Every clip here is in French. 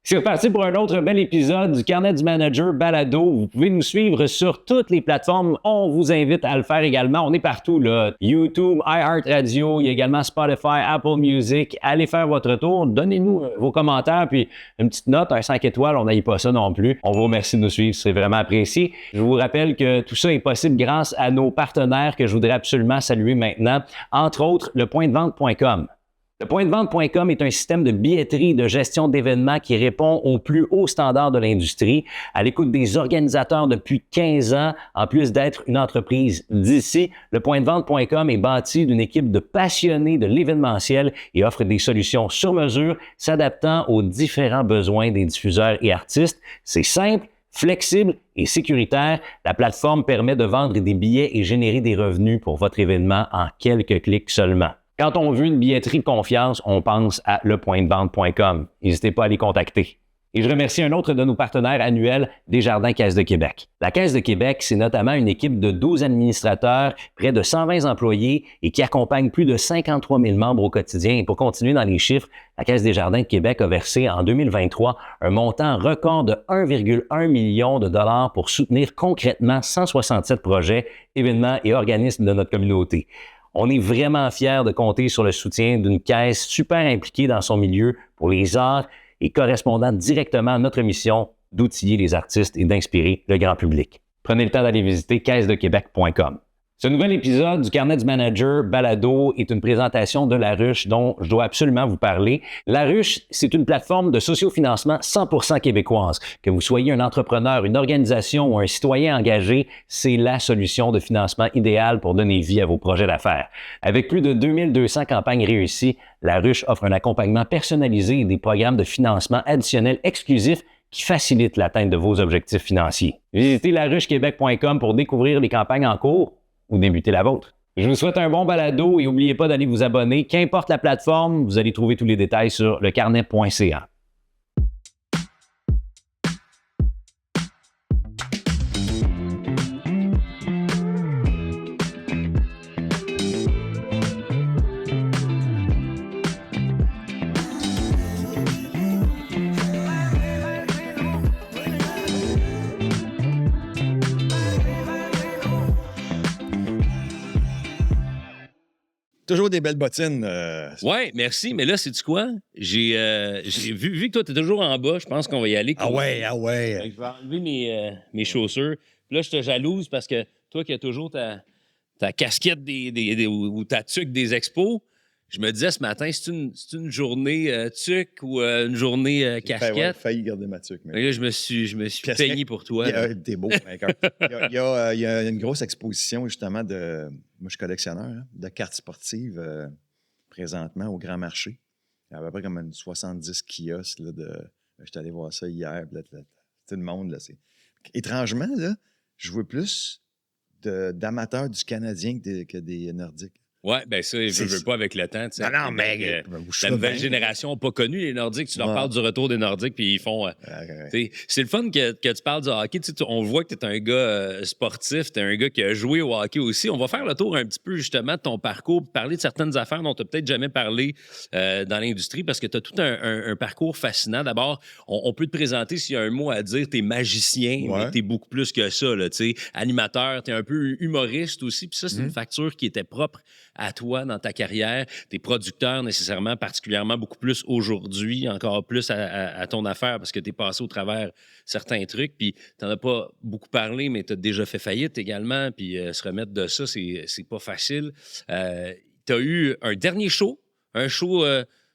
C'est reparti pour un autre bel épisode du Carnet du Manager Balado. Vous pouvez nous suivre sur toutes les plateformes. On vous invite à le faire également. On est partout, là. YouTube, iHeartRadio, il y a également Spotify, Apple Music. Allez faire votre tour. Donnez-nous vos commentaires, puis une petite note, un 5 étoiles. On n'aille pas ça non plus. On vous remercie de nous suivre. C'est vraiment apprécié. Je vous rappelle que tout ça est possible grâce à nos partenaires que je voudrais absolument saluer maintenant. Entre autres, lepointdevente.com. Lepointdevente.com est un système de billetterie et de gestion d'événements qui répond aux plus hauts standards de l'industrie, à l'écoute des organisateurs depuis 15 ans, en plus d'être une entreprise d'ici. Lepointdevente.com est bâti d'une équipe de passionnés de l'événementiel et offre des solutions sur mesure, s'adaptant aux différents besoins des diffuseurs et artistes. C'est simple, flexible et sécuritaire. La plateforme permet de vendre des billets et générer des revenus pour votre événement en quelques clics seulement. Quand on veut une billetterie de confiance, on pense à lepointdevente.com. N'hésitez pas à les contacter. Et je remercie un autre de nos partenaires annuels, Desjardins Caisse de Québec. La Caisse de Québec, c'est notamment une équipe de 12 administrateurs, près de 120 employés et qui accompagne plus de 53 000 membres au quotidien. Et pour continuer dans les chiffres, la Caisse Desjardins de Québec a versé en 2023 un montant record de 1,1 million de dollars pour soutenir concrètement 167 projets, événements et organismes de notre communauté. On est vraiment fiers de compter sur le soutien d'une caisse super impliquée dans son milieu pour les arts et correspondant directement à notre mission d'outiller les artistes et d'inspirer le grand public. Prenez le temps d'aller visiter caissedequebec.com. Ce nouvel épisode du Carnet du Manager Balado est une présentation de La Ruche dont je dois absolument vous parler. La Ruche, c'est une plateforme de sociofinancement 100% québécoise. Que vous soyez un entrepreneur, une organisation ou un citoyen engagé, c'est la solution de financement idéale pour donner vie à vos projets d'affaires. Avec plus de 2200 campagnes réussies, La Ruche offre un accompagnement personnalisé et des programmes de financement additionnels exclusifs qui facilitent l'atteinte de vos objectifs financiers. Visitez laruchequebec.com pour découvrir les campagnes en cours ou débuter la vôtre. Je vous souhaite un bon balado et n'oubliez pas d'aller vous abonner. Qu'importe la plateforme, vous allez trouver tous les détails sur lecarnet.ca. Toujours des belles bottines. Ouais, merci. Mais là, sais-tu quoi? J'ai vu que toi, t'es toujours en bas. Je pense qu'on va y aller. Ah ouais. Fait que je vais enlever mes chaussures. Puis là, je te jalouse parce que toi qui as toujours ta casquette ou ta tuque des expos, je me disais ce matin, c'est une journée tuque ou une journée casquette? J'ai failli garder ma tuque. Mais là, je me suis peigné pour toi. T'es beau. Il y a une grosse exposition, justement, de... Moi, je suis collectionneur, hein, de cartes sportives présentement au Grand Marché. Il y a à peu près comme une 70 kiosques. Là, je suis allé voir ça hier. Tout le monde, là, c'est... Étrangement, là, je vois plus d'amateurs du Canadien que des Nordiques. Ouais, ben ça, je veux pas avec le temps. Tu sais, non, mais la nouvelle génération n'a pas connu les Nordiques. Tu leur parles du retour des Nordiques, puis ils font... C'est le fun que tu parles du hockey. On voit que tu es un gars sportif, tu es un gars qui a joué au hockey aussi. On va faire le tour un petit peu, justement, de ton parcours, parler de certaines affaires dont tu n'as peut-être jamais parlé dans l'industrie, parce que tu as tout un parcours fascinant. D'abord, on peut te présenter, s'il y a un mot à dire, tu es magicien, mais tu es beaucoup plus que ça. Là, animateur, tu es un peu humoriste aussi, puis ça, c'est une facture qui était propre à toi dans ta carrière. T'es producteur nécessairement, particulièrement beaucoup plus aujourd'hui, encore plus à ton affaire parce que t'es passé au travers certains trucs, puis t'en as pas beaucoup parlé, mais t'as déjà fait faillite également, puis se remettre de ça, c'est pas facile. T'as eu un dernier show, un show...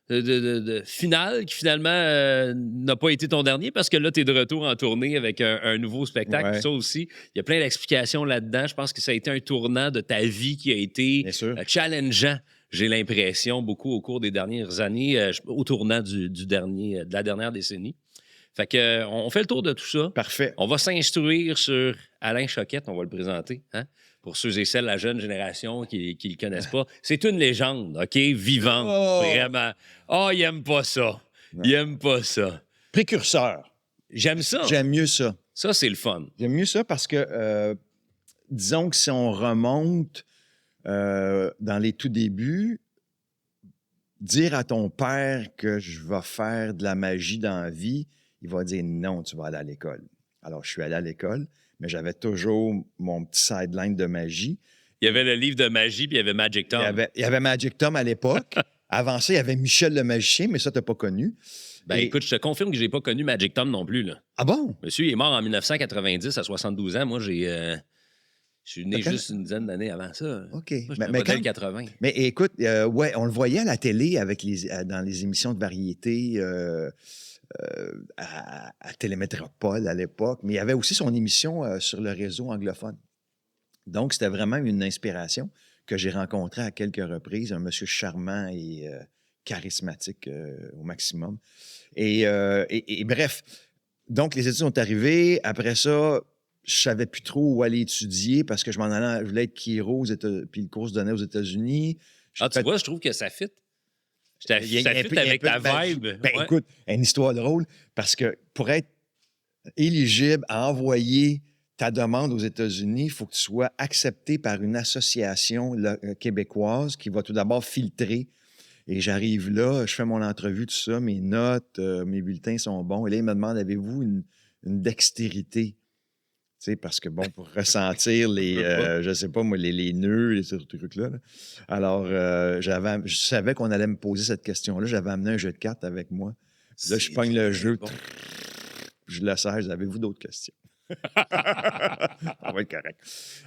de finale qui finalement n'a pas été ton dernier parce que là, tu es de retour en tournée avec un nouveau spectacle. Ouais. Ça aussi, il y a plein d'explications là-dedans. Je pense que ça a été un tournant de ta vie qui a été challengeant, j'ai l'impression, beaucoup au cours des dernières années, au tournant de la dernière décennie. Fait que, on fait le tour de tout ça. Parfait. On va s'instruire sur Alain Choquette, on va le présenter, hein? Pour ceux et celles, la jeune génération qui ne le connaissent pas. C'est une légende, OK? Vivante, vraiment. Oh, il aime pas ça. Non. Il aime pas ça. Précurseur. J'aime ça. J'aime mieux ça. Ça, c'est le fun. J'aime mieux ça parce que, disons que si on remonte dans les tout débuts, dire à ton père que je vais faire de la magie dans la vie, il va dire non, tu vas aller à l'école. Alors, je suis allé à l'école, mais j'avais toujours mon petit sideline de magie. Il y avait le livre de magie, puis il y avait Magic Tom. Il y avait Magic Tom à l'époque. Avant ça, il y avait Michel le magicien, mais ça, tu n'as pas connu. Ben, écoute, je te confirme que je n'ai pas connu Magic Tom non plus. Là. Ah bon? Monsieur, il est mort en 1990 à 72 ans. Moi, je suis né juste une dizaine d'années avant ça. OK. Moi, je suis un modèle 80. Mais écoute, ouais, on le voyait à la télé dans les émissions de variété à Télémétropole à l'époque, mais il y avait aussi son émission sur le réseau anglophone. Donc, c'était vraiment une inspiration que j'ai rencontrée à quelques reprises, un monsieur charmant et charismatique au maximum. Et bref, donc les études sont arrivées. Après ça, je savais plus trop où aller étudier parce que je voulais être chiro puis le cours se donnait aux États-Unis. Tu vois, je trouve que ça fit. Ça fit avec ta vibe. Écoute, une histoire drôle parce que pour être éligible à envoyer ta demande aux États-Unis, il faut que tu sois accepté par une association québécoise qui va tout d'abord filtrer. Et j'arrive là, je fais mon entrevue, tout ça, mes notes, mes bulletins sont bons. Et là, il me demande, avez-vous une dextérité? Tu sais, parce que, bon, pour ressentir je sais pas moi, les nœuds, ces trucs-là. Là. Alors, je savais qu'on allait me poser cette question-là. J'avais amené un jeu de cartes avec moi. Puis là, je pogne le jeu, je le serre. Avez-vous d'autres questions? Ça va être correct.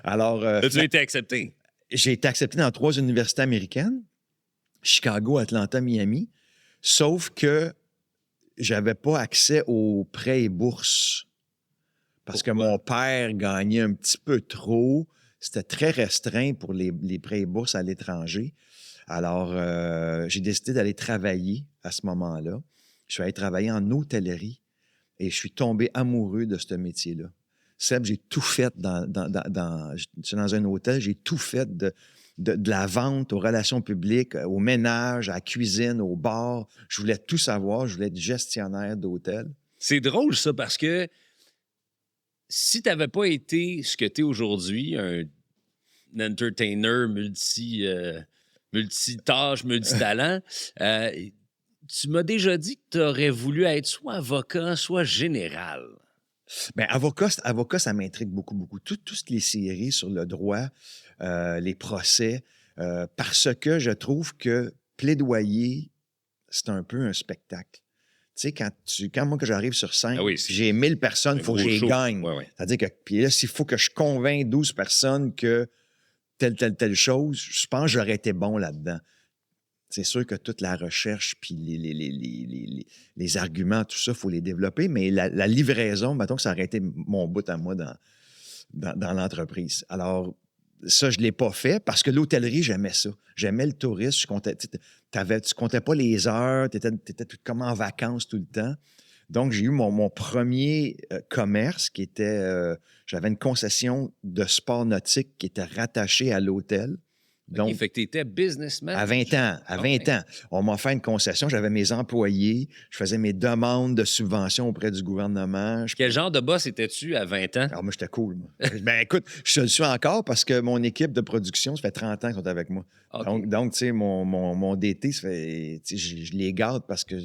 Alors... tu as été accepté? J'ai été accepté dans 3 universités américaines. Chicago, Atlanta, Miami, sauf que j'avais pas accès aux prêts et bourses parce que mon père gagnait un petit peu trop. C'était très restreint pour les prêts et bourses à l'étranger. Alors, j'ai décidé d'aller travailler à ce moment-là. Je suis allé travailler en hôtellerie et je suis tombé amoureux de ce métier-là. Seb, j'ai tout fait je suis dans un hôtel, j'ai tout fait de la vente aux relations publiques, au ménage, à la cuisine, au bar. Je voulais tout savoir. Je voulais être gestionnaire d'hôtel. C'est drôle, ça, parce que si tu n'avais pas été ce que tu es aujourd'hui, un entertainer multitâche, multitalent, tu m'as déjà dit que tu aurais voulu être soit avocat, soit général. Bien, avocat, ça m'intrigue beaucoup, beaucoup. Toutes les séries sur le droit, les procès, parce que je trouve que plaidoyer, c'est un peu un spectacle. Tu sais, quand moi que j'arrive sur scène, j'ai 1000 personnes, il faut que je les gagne. Ouais. C'est-à-dire que, puis là, s'il faut que je convainc 12 personnes que telle chose, je pense que j'aurais été bon là-dedans. C'est sûr que toute la recherche, puis les arguments, tout ça, il faut les développer, mais la livraison, mettons que ça aurait été mon bout à moi dans l'entreprise. Alors, ça, je ne l'ai pas fait parce que l'hôtellerie, j'aimais ça. J'aimais le tourisme. Tu comptais pas les heures, tu étais tout comme en vacances tout le temps. Donc, j'ai eu mon premier commerce qui était... j'avais une concession de sport nautique qui était rattachée à l'hôtel. Donc, fait que tu étais businessman. À 20 ans. On m'a fait une concession. J'avais mes employés. Je faisais mes demandes de subventions auprès du gouvernement. Quel genre de boss étais-tu à 20 ans? Alors, moi, j'étais cool. Moi. Ben, écoute, je le suis encore parce que mon équipe de production, ça fait 30 ans qu'ils sont avec moi. Okay. Donc, tu sais, mon DT, je les garde parce que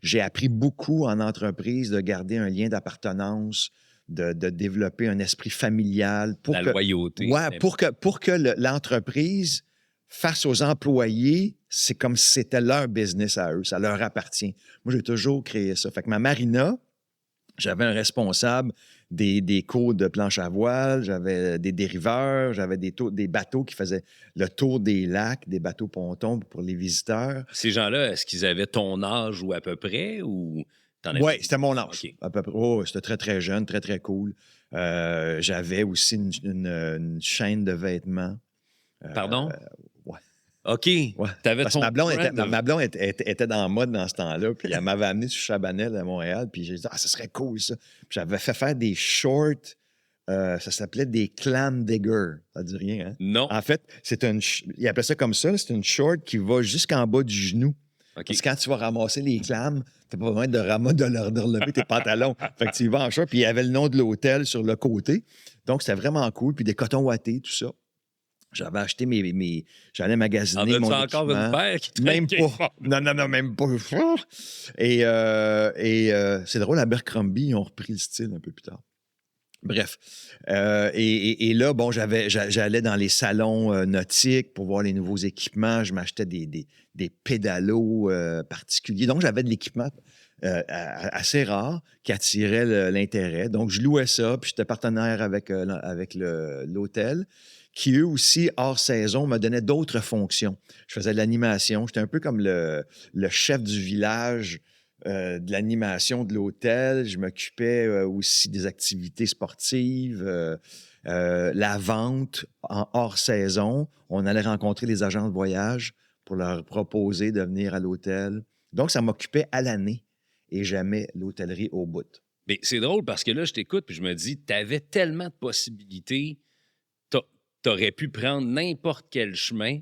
j'ai appris beaucoup en entreprise de garder un lien d'appartenance, de développer un esprit familial. La loyauté. Ouais, pour que l'entreprise, face aux employés, c'est comme si c'était leur business à eux, ça leur appartient. Moi, j'ai toujours créé ça. Fait que ma marina, j'avais un responsable des cours de planche à voile, j'avais des dériveurs, j'avais des bateaux qui faisaient le tour des lacs, des bateaux pontons pour les visiteurs. Ces gens-là, est-ce qu'ils avaient ton âge ou à peu près, ou... Oui, c'était mon âge. Okay. À peu près. Oh, c'était très, très jeune, très, très cool. J'avais aussi une chaîne de vêtements. Pardon? Ouais. OK. Ouais. T'avais ton ma blonde était dans le mode dans ce temps-là, puis elle m'avait amené sur Chabanel à Montréal, puis j'ai dit « Ah, ça serait cool, ça! » Puis j'avais fait faire des shorts, ça s'appelait des clam diggers. Ça dit rien, hein? Non. En fait, il appelait ça comme ça, c'est une short qui va jusqu'en bas du genou. Okay. Parce que quand tu vas ramasser les clams, t'as pas besoin de relever tes pantalons. Fait que tu y vas en short, puis il y avait le nom de l'hôtel sur le côté. Donc, c'était vraiment cool. Puis des cotons ouatés, tout ça. J'avais acheté j'allais magasiner En mon as-tu encore une équipement. paire qui Même traîne pas. Non, même pas. Et c'est drôle, Abercrombie, ils ont repris le style un peu plus tard. Bref. Et là, bon, j'allais dans les salons nautiques pour voir les nouveaux équipements. Je m'achetais des pédalos particuliers. Donc, j'avais de l'équipement assez rare qui attirait l'intérêt. Donc, je louais ça, puis j'étais partenaire avec l'hôtel, qui, eux aussi, hors saison, me donnaient d'autres fonctions. Je faisais de l'animation. J'étais un peu comme le chef du village de l'animation de l'hôtel. Je m'occupais aussi des activités sportives, la vente en hors saison. On allait rencontrer les agents de voyage pour leur proposer de venir à l'hôtel. Donc, ça m'occupait à l'année et jamais l'hôtellerie au bout. Mais c'est drôle parce que là, je t'écoute puis je me dis, tu avais tellement de possibilités. Tu aurais pu prendre n'importe quel chemin.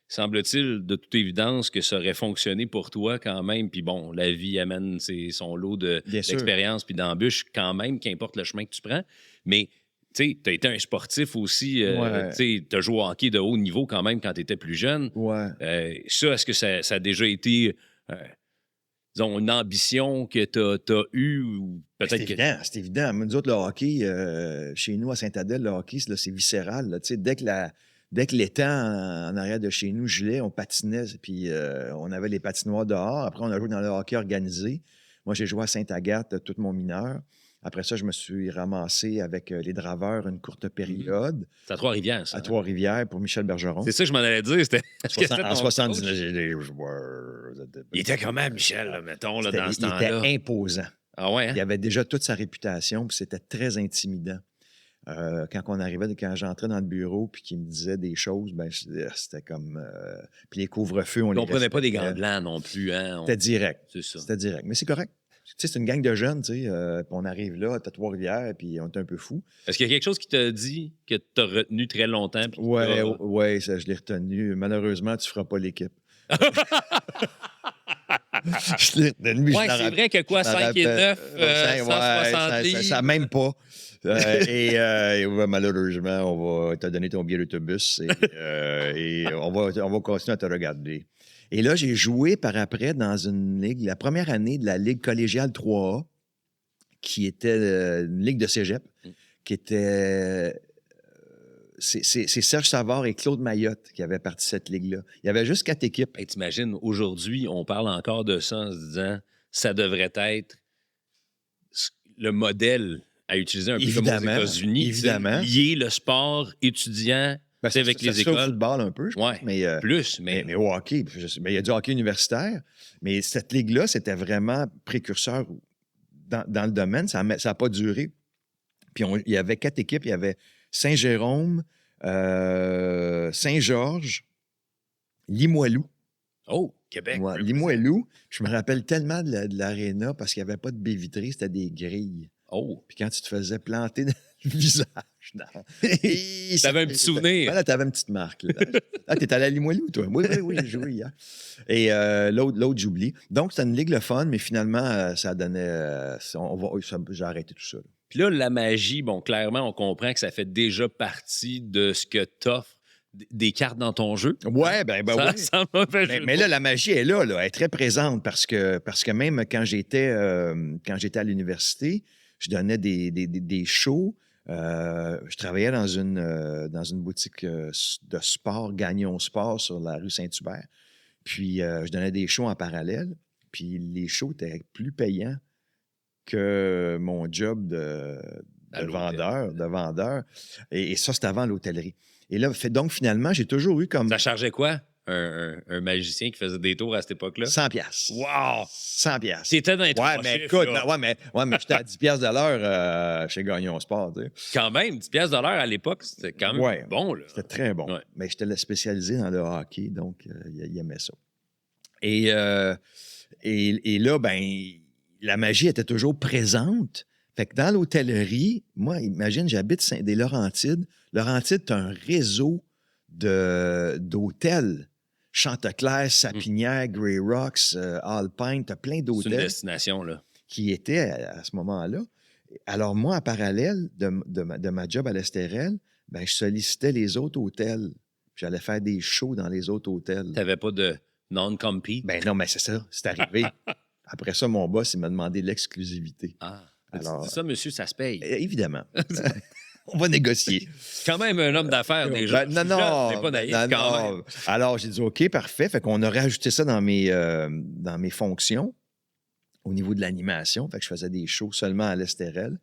Semble-t-il, de toute évidence, que ça aurait fonctionné pour toi quand même. Puis bon, la vie amène son lot d'expérience puis d'embûches quand même, qu'importe le chemin que tu prends. Mais tu sais, tu as été un sportif aussi. Tu as joué au hockey de haut niveau quand même quand tu étais plus jeune. Ouais. Ça, est-ce que ça a déjà été, disons, une ambition que tu as eue? Ou peut-être c'est évident. Nous autres, le hockey, chez nous, à Saint-Adèle, le hockey, c'est viscéral. Là. Dès que l'étang en arrière de chez nous gelait, on patinait, puis on avait les patinoires dehors. Après, on a joué dans le hockey organisé. Moi, j'ai joué à Sainte-Agathe tout mon mineur. Après ça, je me suis ramassé avec les Draveurs une courte période. C'est à Trois-Rivières, ça. À Trois-Rivières pour Michel Bergeron. C'est ça que je m'en allais dire. En 79, j'ai des joueurs. Il était comment, Michel, là, mettons, là, dans ce temps-là? Il était imposant. Ah ouais, hein? Il avait déjà toute sa réputation, puis c'était très intimidant. Quand j'entrais dans le bureau puis qu'il me disait des choses, ben c'était comme... puis les couvre-feux, on les prenait pas des gants blancs non plus. Hein? C'était direct. C'est ça. C'était direct. Mais c'est correct. Tu sais, c'est une gang de jeunes, tu sais. Puis on arrive là, à Trois-Rivières, puis on est un peu fous. Est-ce qu'il y a quelque chose qui t'a dit que tu as retenu très longtemps? Oui, ça, je l'ai retenu. Malheureusement, tu ne feras pas l'équipe. C'est vrai que quoi, 5 et 9, 160 livres? Ça même pas. Malheureusement, on va te donner ton billet d'autobus et on va continuer à te regarder. Et là, j'ai joué par après dans une ligue, la première année de la Ligue collégiale 3A, qui était une ligue de cégep, qui était... C'est Serge Savard et Claude Mayotte qui avaient parti de cette ligue-là. Il y avait juste 4 équipes. Hey, t'imagines, aujourd'hui, on parle encore de ça en se disant ça devrait être le modèle à utiliser un peu comme aux États-Unis. Évidemment. Lier le sport étudiant avec les écoles. C'est au football un peu, je pense. Mais, plus, mais au hockey. Il y a du hockey universitaire. Mais cette ligue-là, c'était vraiment précurseur dans le domaine. Ça n'a pas duré. Puis il y avait 4 équipes. Il y avait Saint-Jérôme, Saint-Georges, Limoilou. Oh, Québec. Ouais, Limoilou, je me rappelle tellement de l'aréna parce qu'il n'y avait pas de baie vitrée, c'était des grilles. Oh. Puis quand tu te faisais planter dans le visage. T'avais un petit souvenir. Voilà, t'avais une petite marque. Ah, t'es allé à Limoilou, toi? Oui, j'ai joué hier. Et l'autre, j'oublie. Donc, c'était une ligue le fun, mais finalement, ça donnait... j'ai arrêté tout ça. Là. Puis là, la magie, bon, clairement, on comprend que ça fait déjà partie de ce que t'offres des cartes dans ton jeu. Ouais, ben oui. Ça m'a fait mais là, la magie est là, elle est très présente parce que même quand j'étais à l'université, je donnais des shows. Je travaillais dans une boutique de sport, Gagnon Sport, sur la rue Saint-Hubert. Puis, je donnais des shows en parallèle. Puis, les shows étaient plus payants que mon job de vendeur. Et ça, c'était avant l'hôtellerie. Et là, donc, finalement, j'ai toujours eu comme... Ça chargeait quoi? Un magicien qui faisait des tours à cette époque-là? 100 $. Wow! 100 $. C'était dans les trois mais chiffres, écoute, mais j'étais à 10 $ de l'heure chez Gagnon Sport. Tu sais. Quand même, 10 $ de l'heure à l'époque, c'était quand même bon. Là. C'était très bon. Ouais. Mais j'étais spécialisé dans le hockey, donc il aimait ça. Et là, ben, la magie était toujours présente. Fait que dans l'hôtellerie, moi, imagine, j'habite des Laurentides. Laurentides, tu as un réseau d'hôtels. Chanteclair, Sapinière, Grey Rocks, Alpine, tu as plein d'hôtels. C'est une destination, là. Qui étaient à ce moment-là. Alors, moi, en parallèle de ma job à l'Estérel, ben, je sollicitais les autres hôtels J'allais faire des shows dans les autres hôtels. Tu n'avais pas de non-compete? Ben non, mais c'est ça, c'est arrivé. Après ça, mon boss, il m'a demandé l'exclusivité. Ah, Alors, ça, monsieur, ça se paye. Évidemment. On va négocier. Quand même un homme d'affaires, déjà. Ben, non, T'es pas naïf, non, quand non. même. Alors, j'ai dit, OK, parfait. Fait qu'on a rajouté ça dans mes fonctions au niveau de l'animation. Fait que je faisais des shows seulement à l'Estérel.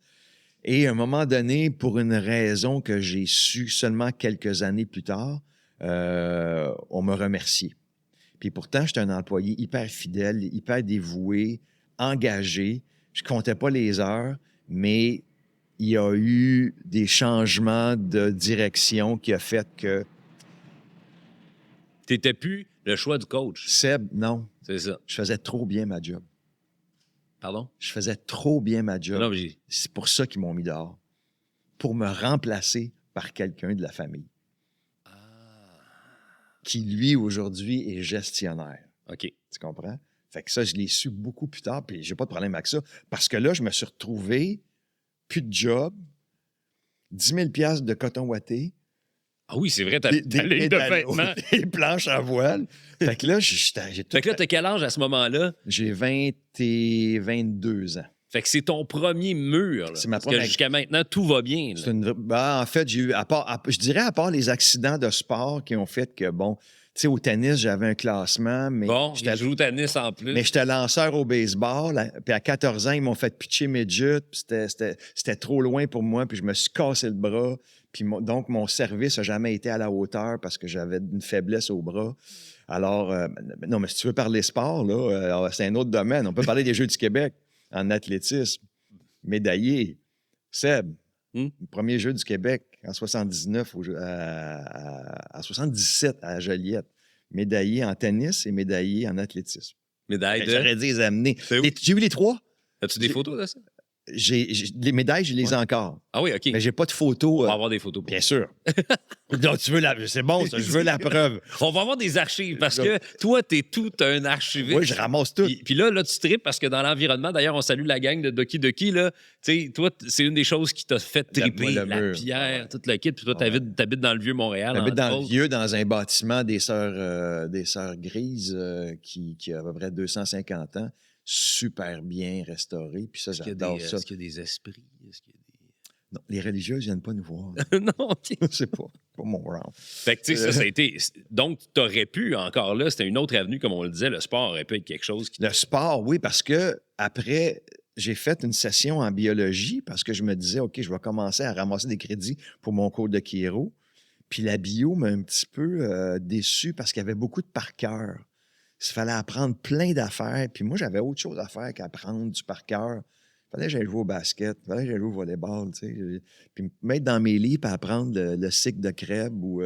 Et à un moment donné, pour une raison que j'ai su seulement quelques années plus tard, on me remerciait. Puis pourtant, j'étais un employé hyper fidèle, hyper dévoué, engagé. Je comptais pas les heures, mais il y a eu des changements de direction qui a fait que... T'étais plus le choix du coach. Seb, non. C'est ça. Je faisais trop bien ma job. Pardon? Je faisais trop bien ma job. Non, mais C'est pour ça qu'ils m'ont mis dehors. Pour me remplacer par quelqu'un de la famille. Qui, lui, aujourd'hui, est gestionnaire. OK. Tu comprends? Fait que ça, je l'ai su beaucoup plus tard, puis j'ai pas de problème avec ça. Parce que là, je me suis retrouvé, plus de job, 10 000 $ de coton ouaté. Ah oui, c'est vrai, t'as ta ligne de vêtements. Des planches à voile. Fait que là, j'ai tout... Fait que là, t'as quel âge à ce moment-là? J'ai 20 et 22 ans. Fait que c'est ton premier mur. Là, C'est ma parce que première- jusqu'à maintenant, tout va bien. Là. En fait, j'ai eu, je dirais, à part les accidents de sport qui ont fait que, bon, tu sais, au tennis, j'avais un classement, mais Bon, j'étais tu joues au tennis en plus. mais j'étais lanceur au baseball. Puis à 14 ans, ils m'ont fait pitcher midget. Puis c'était trop loin pour moi. Puis je me suis cassé le bras. Puis donc, mon service n'a jamais été à la hauteur parce que j'avais une faiblesse au bras. Alors, non, mais si tu veux parler sport, là, c'est un autre domaine. On peut parler des Jeux du Québec en athlétisme. Médaillé. Seb, le premier Jeu du Québec en 79, à 77 à Joliette. Médaillé en tennis et médaillé en athlétisme. Médaille de. J'aurais dû les amener. C'est où? J'ai eu les trois. As-tu des photos de ça? Les médailles, je les ai encore. Ah oui, OK. Mais j'ai pas de photos. On va avoir des photos. Bien sûr. Donc, tu veux c'est bon, ça, je veux la preuve. On va avoir des archives parce que toi, t'es tout un archiviste. Oui, je ramasse tout. Puis là, tu tripes parce que dans l'environnement, d'ailleurs, on salue la gang de Doki Doki, là. Tu sais, toi, c'est une des choses qui t'a fait triper, le la mur. pierre, tout le kit. Puis toi, t'habites dans le Vieux-Montréal. J'habite dans entre le autres. vieux, dans un bâtiment des Sœurs Grises qui a à peu près 250 ans. Super bien restauré. Puis ça, Est-ce qu'il y a j'adore des- ça. Est-ce qu'il y a des esprits? Est-ce qu'il y a Non, les religieuses viennent pas nous voir. des- non, OK. C'est pas mon round. Fait que, tu sais, ça a été... Donc, t'aurais pu, encore là, c'était une autre avenue, comme on le disait, le sport aurait pu être quelque chose qui... Le sport, oui, parce que après, j'ai fait une session en biologie parce que je me disais, OK, je vais commencer à ramasser des crédits pour mon cours de chiro. Puis la bio m'a un petit peu déçu parce qu'il y avait beaucoup de par cœur. Il fallait apprendre plein d'affaires. Puis moi, j'avais autre chose à faire qu'apprendre du par cœur. Il fallait que j'aille jouer au basket, il fallait que j'aille jouer au volleyball, tu sais. Puis me mettre dans mes livres et apprendre le cycle de Krebs ou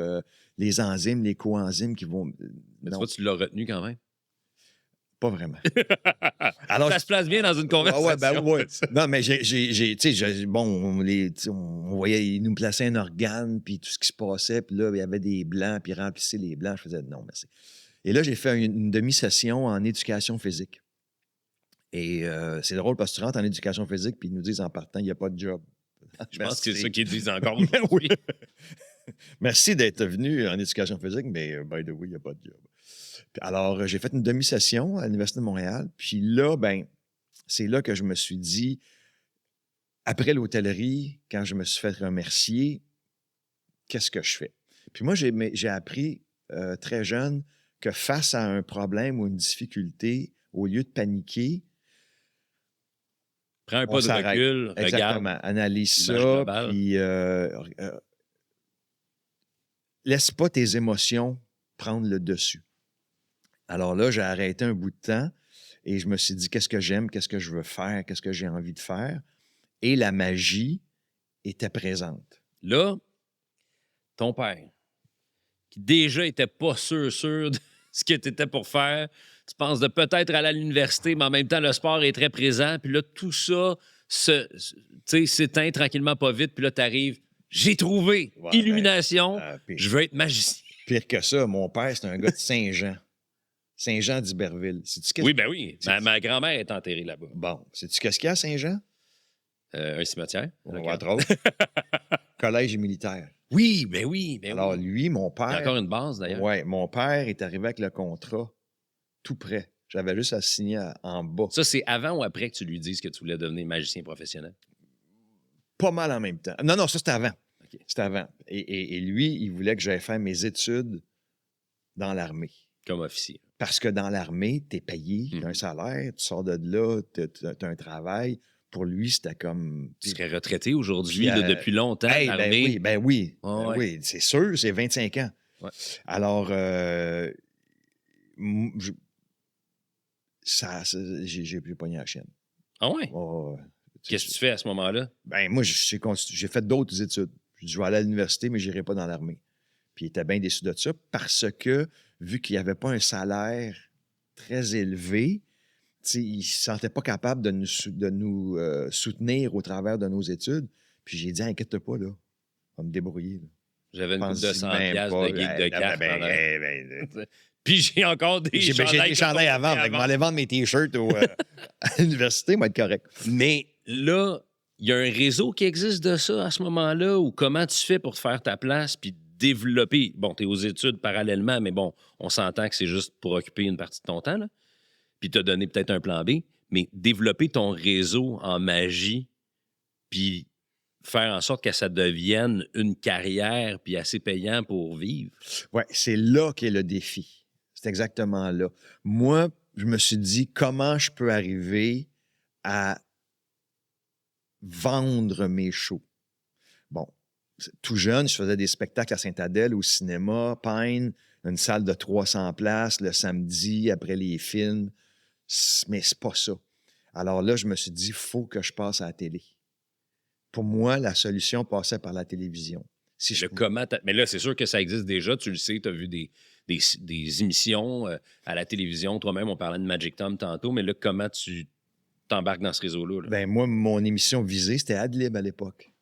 les enzymes, les coenzymes qui vont... Mais tu non, vois, tu l'as retenu quand même. pas vraiment. Alors, Ça se place bien dans une conversation. ah ouais, ben ouais. Non, mais tu sais, bon, on voyait, ils nous plaçaient un organe, puis tout ce qui se passait, puis là, il y avait des blancs, puis ils remplissaient les blancs. Je faisais non, merci. Et là, j'ai fait une demi-session en éducation physique. Et c'est drôle parce que tu rentres en éducation physique, puis ils nous disent en partant, il n'y a pas de job. Je pense que c'est ça qu'ils disent encore. Ben oui. Merci d'être venu en éducation physique, mais by the way, il n'y a pas de job. Puis alors, j'ai fait une demi-session à l'Université de Montréal. Puis là, ben, c'est là que je me suis dit, après l'hôtellerie, quand je me suis fait remercier, qu'est-ce que je fais? Puis moi, j'ai appris très jeune que face à un problème ou une difficulté, au lieu de paniquer, Prends un on pas de s'arrête. recul, regarde. Exactement. Analyse l'image ça, globale. puis laisse pas tes émotions prendre le dessus. Alors là, j'ai arrêté un bout de temps et je me suis dit, qu'est-ce que j'aime, qu'est-ce que je veux faire, qu'est-ce que j'ai envie de faire? Et la magie était présente. Là, ton père, qui déjà était pas sûr de ce que tu étais pour faire, tu penses de peut-être aller à l'université, mais en même temps, le sport est très présent. Puis là, tout ça s'éteint tranquillement pas vite. Puis là, tu arrives, j'ai trouvé, Ouais, illumination, puis je veux être magicien. pire que ça, mon père, c'est un gars de Saint-Jean. Saint-Jean d'Iberville. Sais-tu Oui, ben oui. Ma grand-mère est enterrée là-bas. Bon, sais-tu qu'est-ce qu'il y a à Saint-Jean? Un cimetière. Entre autres. collège et militaire. Oui, ben oui, ben Alors, oui. lui, mon Il y a père... encore une base, d'ailleurs. Oui, mon père est arrivé avec le contrat tout prêt. J'avais juste à signer en bas. Ça, c'est avant ou après que tu lui dises que tu voulais devenir magicien professionnel? Pas mal en même temps. Non, ça, c'était avant. OK. C'était avant. Et lui, il voulait que j'aille faire mes études dans l'armée. Comme officier. Parce que dans l'armée, tu es payé, tu as un salaire, tu sors de là, tu as un travail. Pour lui, c'était comme... Tu serais retraité aujourd'hui, Puis, là, depuis longtemps, hey, l'armée. ben oui, Ah ouais. oui, c'est sûr, c'est 25 ans. Ouais. Alors, j'ai pogné la chienne. Ah ouais? Oh, Qu'est-ce que tu fais à ce moment-là? Ben moi, j'ai fait d'autres études. J'ai dit, je vais aller à l'université, mais je n'irai pas dans l'armée. Puis il était bien déçu de ça parce que, vu qu'il n'y avait pas un salaire très élevé, il ne se sentait pas capable de nous soutenir au travers de nos études. Puis j'ai dit, inquiète pas, là, on va me débrouiller. Là. J'avais une couple de 100 Pense-y piastres même de geek pas. de cartes. Puis j'ai encore des J'ai des chandails à vendre. Je vais aller vendre mes T-shirts à l'université, moi, être correct. Mais là, il y a un réseau qui existe de ça à ce moment-là, ou comment tu fais pour te faire ta place puis développer... Bon, tu es aux études parallèlement, mais bon, on s'entend que c'est juste pour occuper une partie de ton temps, là. Puis te donner peut-être un plan B, mais développer ton réseau en magie, puis faire en sorte que ça devienne une carrière, puis assez payant pour vivre. Oui, c'est là qu'est le défi. C'est exactement là. Moi, je me suis dit, comment je peux arriver à vendre mes shows? Bon, tout jeune, je faisais des spectacles à Sainte-Adèle, au cinéma, Pine, une salle de 300 places le samedi après les films. Mais c'est pas ça. Alors là, je me suis dit, il faut que je passe à la télé. Pour moi, la solution passait par la télévision. Mais là, c'est sûr que ça existe déjà. Tu le sais, tu as vu des émissions à la télévision. Toi-même, on parlait de Magic Tom tantôt, mais là, comment tu t'embarques dans ce réseau-là? Là? Ben moi, mon émission visée, c'était Ad-Lib à l'époque.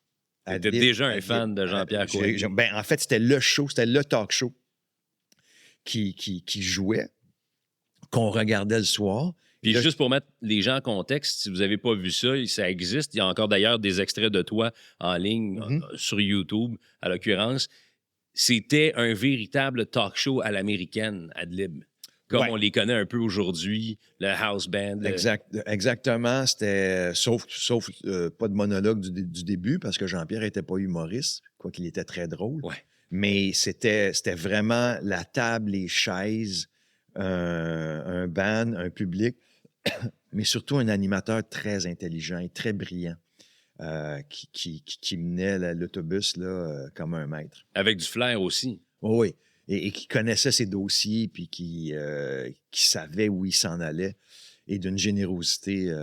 Tu étais déjà un fan de Jean-Pierre Coué. Ben, en fait, c'était le show, c'était le talk show qui jouait, qu'on regardait le soir. Puis juste pour mettre les gens en contexte, si vous n'avez pas vu ça, ça existe. Il y a encore d'ailleurs des extraits de toi en ligne sur YouTube, à l'occurrence. C'était un véritable talk show à l'américaine, Ad-Lib. Comme on les connaît un peu aujourd'hui, le house band. Exactement. C'était, sauf pas de monologue du début, parce que Jean-Pierre n'était pas humoriste, quoiqu'il était très drôle. Ouais. Mais c'était vraiment la table, les chaises, un band, un public, mais surtout un animateur très intelligent et très brillant qui menait l'autobus là, comme un maître. Avec du flair aussi. Oui. Et qui connaissait ses dossiers, puis qui savait où il s'en allait, et d'une générosité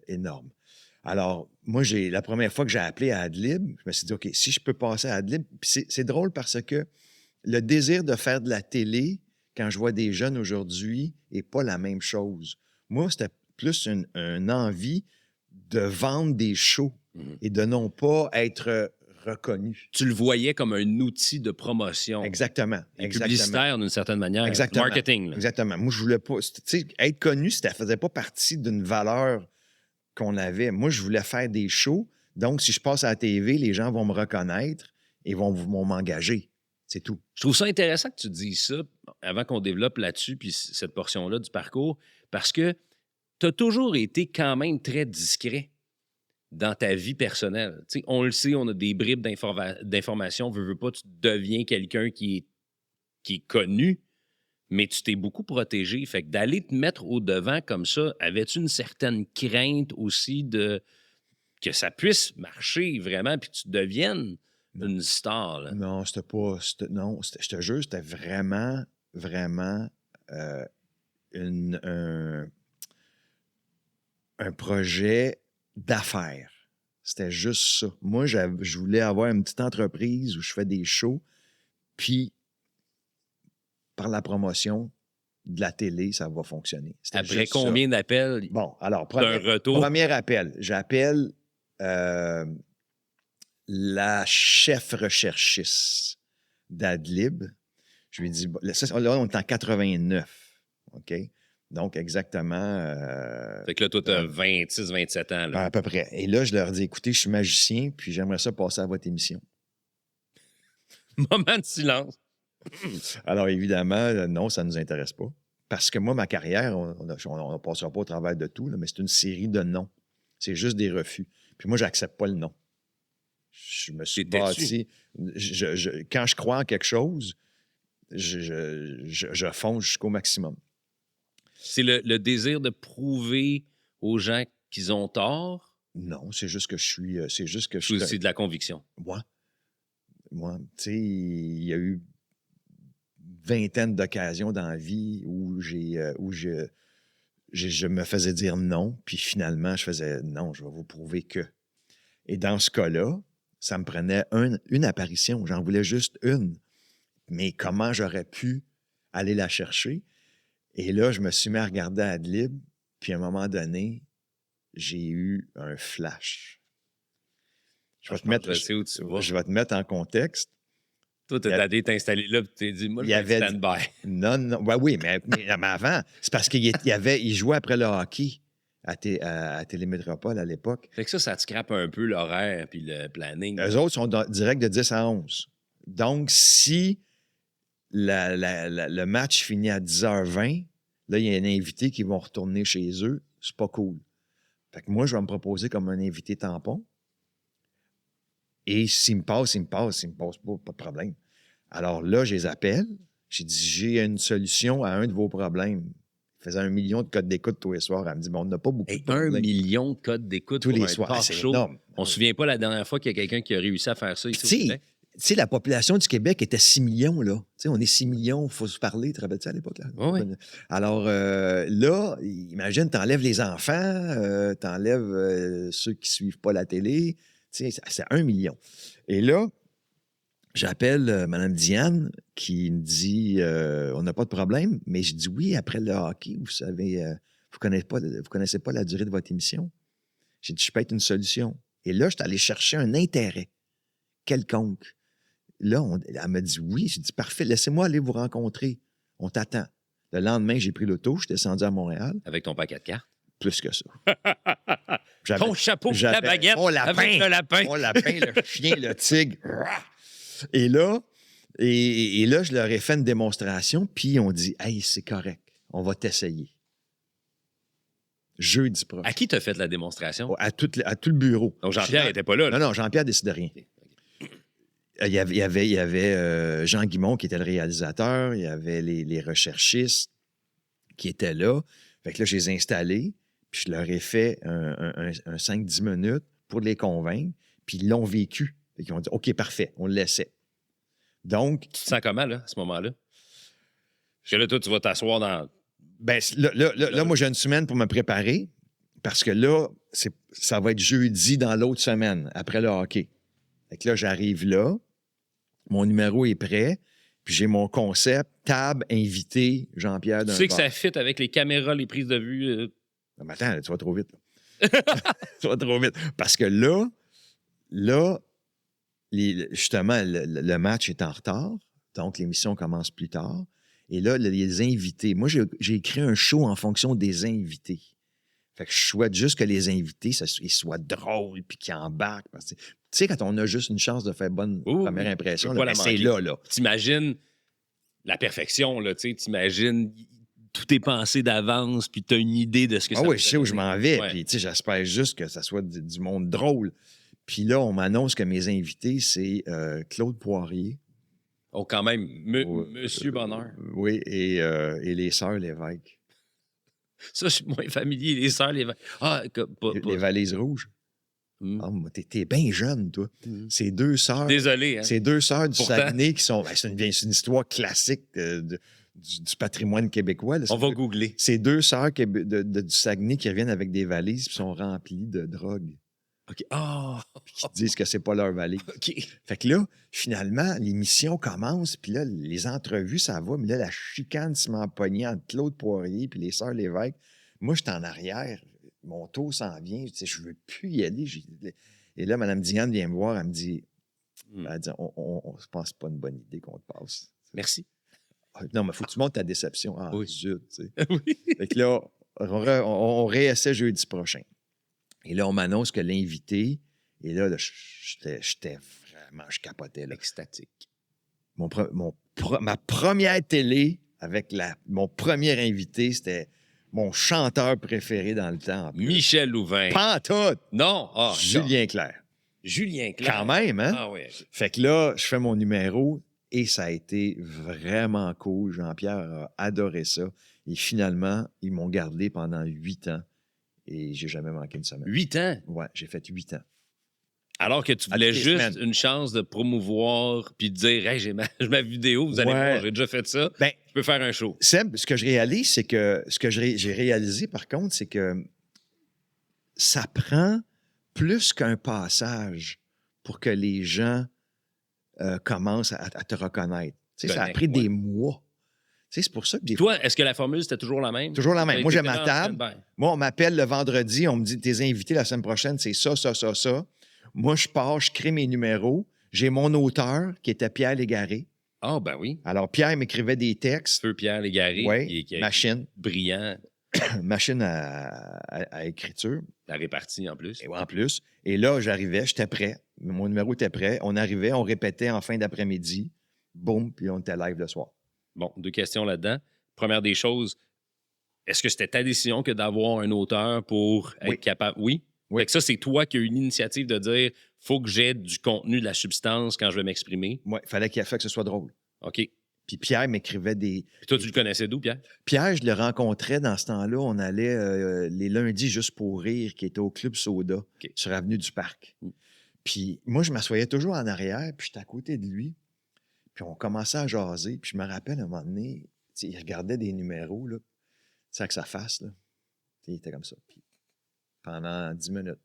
énorme. Alors, moi, la première fois que j'ai appelé à Ad-Lib, je me suis dit, OK, si je peux passer à Ad-Lib, c'est drôle parce que le désir de faire de la télé, quand je vois des jeunes aujourd'hui, n'est pas la même chose. Moi, c'était plus une envie de vendre des shows et de non pas être reconnu. Tu le voyais comme un outil de promotion. Exactement. Publicitaire d'une certaine manière. Exactement. Marketing. Là. Exactement. Moi, je voulais pas... Être connu, ça ne faisait pas partie d'une valeur qu'on avait. Moi, je voulais faire des shows. Donc, si je passe à la TV, les gens vont me reconnaître et vont m'engager. C'est tout. Je trouve ça intéressant que tu dises ça avant qu'on développe là-dessus, puis cette portion-là du parcours, parce que tu as toujours été quand même très discret dans ta vie personnelle. T'sais, on le sait, on a des bribes d'informations. Veux pas, tu deviens quelqu'un qui est connu, mais tu t'es beaucoup protégé. Fait que d'aller te mettre au devant comme ça, avais-tu une certaine crainte aussi que ça puisse marcher vraiment puis que tu deviennes une star? Là? Non, c'était pas... Non, je te jure, c'était vraiment, vraiment un projet d'affaires. C'était juste ça. Moi, je voulais avoir une petite entreprise où je fais des shows, puis par la promotion de la télé, ça va fonctionner. C'était après combien d'appels? Bon, alors, premier appel. J'appelle la chef recherchiste d'Ad-Lib. Je lui dis, là, on est en 89, OK? Donc, exactement... fait que là, toi, tu as 26, 27 ans. Là. À peu près. Et là, je leur dis, écoutez, je suis magicien, puis j'aimerais ça passer à votre émission. Moment de silence. Alors, évidemment, non, ça ne nous intéresse pas. Parce que moi, ma carrière, on ne passera pas au travers de tout, là, mais c'est une série de non. C'est juste des refus. Puis moi, je n'accepte pas le non. Je me suis bâti. Quand je crois en quelque chose, je fonce jusqu'au maximum. C'est le désir de prouver aux gens qu'ils ont tort? Non, c'est juste que je suis. C'est juste que C'est aussi de la conviction. Moi, tu sais, il y a eu vingtaine d'occasions dans la vie où je me faisais dire non, puis finalement, je faisais non, je vais vous prouver que. Et dans ce cas-là, ça me prenait une apparition. J'en voulais juste une. Mais comment j'aurais pu aller la chercher? Et là, je me suis mis à regarder Adlib, puis à un moment donné, j'ai eu un flash. Je vais te mettre en contexte. Toi, tu as été installé là, puis tu t'es dit, moi, je vais stand-by. Non. Ben oui, mais avant, c'est parce qu'il jouait après le hockey à Télémétropole à l'époque. Fait que ça te scrape un peu l'horaire puis le planning. Eux autres sont direct de 10 à 11. Donc, si le match finit à 10h20, là, il y a un invité qui vont retourner chez eux. C'est pas cool. Fait que moi, je vais me proposer comme un invité tampon. Et s'il me passe, il me passe. S'il me passe pas de problème. Alors là, je les appelle. J'ai dit, j'ai une solution à un de vos problèmes. Il faisait 1 million de codes d'écoute tous les soirs. Elle me dit, bon, on n'a pas beaucoup de problèmes. 1 million de codes d'écoute tous les soirs. C'est énorme. On ne se souvient pas la dernière fois qu'il y a quelqu'un qui a réussi à faire ça ici au Québec. Tu sais, la population du Québec était 6 millions, là. Tu sais, on est 6 millions, il faut se parler, tu te rappelles-tu à l'époque? Là? Oui. Alors, là, imagine, t'enlèves les enfants, t'enlèves ceux qui suivent pas la télé. Tu sais, c'est 1 million. Et là, j'appelle Mme Diane qui me dit on n'a pas de problème, mais je dis oui, après le hockey, vous savez, vous connaissez pas la durée de votre émission. J'ai dit, je peux être une solution. Et là, je suis allé chercher un intérêt quelconque. Là, elle m'a dit oui. J'ai dit, parfait, laissez-moi aller vous rencontrer. On t'attend. Le lendemain, j'ai pris l'auto, je suis descendu à Montréal. Avec ton paquet de cartes? Plus que ça. Ton chapeau, la baguette, avec le lapin. Mon lapin, le chien, le tigre. Et là, je leur ai fait une démonstration, puis on dit, hey, c'est correct, on va t'essayer. Jeudi prochain. À qui t'as fait la démonstration? À tout le bureau. Donc Jean-Pierre n'était pas là. Non, Jean-Pierre décidait rien. Il y avait Jean Guimond qui était le réalisateur, il y avait les recherchistes qui étaient là. Fait que là, je les ai installés, puis je leur ai fait un 5-10 minutes pour les convaincre, puis ils l'ont vécu. Fait qu'ils ont dit, OK, parfait, on le laissait. Donc... Tu te sens comment, là, à ce moment-là? Parce que là, toi, tu vas t'asseoir dans... Ben, là, moi, j'ai une semaine pour me préparer, parce que là, ça va être jeudi dans l'autre semaine, après le hockey. Fait que là, j'arrive là, mon numéro est prêt, puis j'ai mon concept, table, invité, Jean-Pierre Dunbar. Tu sais que ça fit avec les caméras, les prises de vue. Non, mais attends, tu vas trop vite. Tu vas trop vite. Parce que là, justement, le match est en retard, donc l'émission commence plus tard. Et là, les invités, moi, j'ai écrit un show en fonction des invités. Fait que je souhaite juste que les invités, ils soient drôles puis qu'ils embarquent. Tu sais, quand on a juste une chance de faire bonne première impression, là, c'est là. T'imagines la perfection, là, tu sais, t'imagines tout est pensé d'avance puis t'as une idée de ce que ça va. Ah oui, je sais où je m'en vais. Puis, tu sais, j'espère juste que ça soit du monde drôle. Puis là, on m'annonce que mes invités, c'est Claude Poirier. Oh, quand même, Monsieur Bonheur. Oui, et les Sœurs Lévesque. Ça, je suis moins familier, les Sœurs Lévesque. Ah, les Valises Rouges. Oh, t'es bien jeune, toi. C'est 2 sœurs. Désolé. Hein? C'est 2 sœurs du Saguenay qui sont. Ben, c'est une histoire classique du patrimoine québécois. Là. On va googler. C'est 2 sœurs du Saguenay qui reviennent avec des valises et sont remplies de drogue. OK. Oh! Puis qui disent que c'est pas leur valise. OK. Fait que là, finalement, l'émission commence, puis là, les entrevues, ça va, mais là, la chicane se m'empognait entre Claude Poirier puis les Sœurs Lévesque. Moi, j'étais en arrière. Mon tour s'en vient. Je dis, je veux plus y aller. Et là, Mme Diane vient me voir. Elle me dit, elle dit on se pense pas une bonne idée qu'on te passe. Merci. Non, mais faut que tu montes ta déception. Ah, oui. Zut, tu sais. Oui. Fait que là, on réessaie jeudi prochain. Et là, on m'annonce que l'invité, et là, j'étais vraiment, je capotais. Là. Extatique. ma première télé avec mon premier invité, c'était mon chanteur préféré dans le temps. En plus. Michel Louvain. Pantoute! Non. Ah, Julien Clerc. Julien Clerc. Quand même, hein? Ah oui. Fait que là, je fais mon numéro et ça a été vraiment cool. Jean-Pierre a adoré ça. Et finalement, ils m'ont gardé pendant 8 ans et j'ai jamais manqué une semaine. 8 ans? Ouais, j'ai fait 8 ans. Alors que tu voulais juste une chance de promouvoir puis de dire hey, j'ai ma vidéo, vous allez voir, j'ai déjà fait ça. Ben, je peux faire un show. Seb, ce que je réalise, c'est que j'ai réalisé par contre, c'est que ça prend plus qu'un passage pour que les gens commencent à te reconnaître. Tu sais, ça a pris des mois. Tu sais, c'est pour ça que Toi, est-ce que la formule, c'était toujours la même? Toujours la même. Moi, j'ai ma table. Moi, on m'appelle le vendredi, on me dit tes invités la semaine prochaine, c'est ça, ça, ça, ça. Moi, je pars, je crée mes numéros. J'ai mon auteur, qui était Pierre Légaré. Ah, ben oui. Alors, Pierre m'écrivait des textes. Feu Pierre Légaré. Oui, machine. Brillant. Machine à écriture. La répartie, en plus. Et en plus. Et là, j'arrivais, j'étais prêt. Mon numéro était prêt. On arrivait, on répétait en fin d'après-midi. Boum, puis on était live le soir. Bon, 2 questions là-dedans. Première des choses, est-ce que c'était ta décision que d'avoir un auteur pour être capable... Oui? Fait que ça, c'est toi qui as eu l'initiative de dire faut que j'ai du contenu, de la substance quand je vais m'exprimer. Oui, il fallait que ce soit drôle. OK. Puis Pierre m'écrivait des... Puis toi, tu le connaissais d'où, Pierre? Pierre, je le rencontrais dans ce temps-là. On allait les lundis juste pour rire, qui était au Club Soda, sur Avenue du Parc. Puis moi, je m'assoyais toujours en arrière, puis j'étais à côté de lui. Puis on commençait à jaser. Puis je me rappelle, à un moment donné, il regardait des numéros, là, avec sa face, là. Il était comme ça. Puis pendant 10 minutes.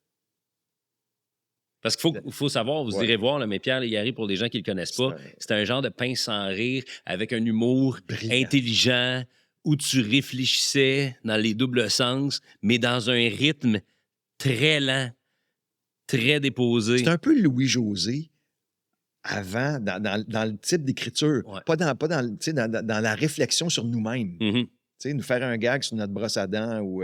Parce qu'il faut savoir, vous irez voir, là, mais Pierre Légaré, pour les gens qui ne le connaissent pas, c'est un genre de pince sans rire avec un humour intelligent où tu réfléchissais dans les doubles sens, mais dans un rythme très lent, très déposé. C'est un peu Louis-José avant, dans le type d'écriture, pas dans la réflexion sur nous-mêmes. Nous faire un gag sur notre brosse à dents ou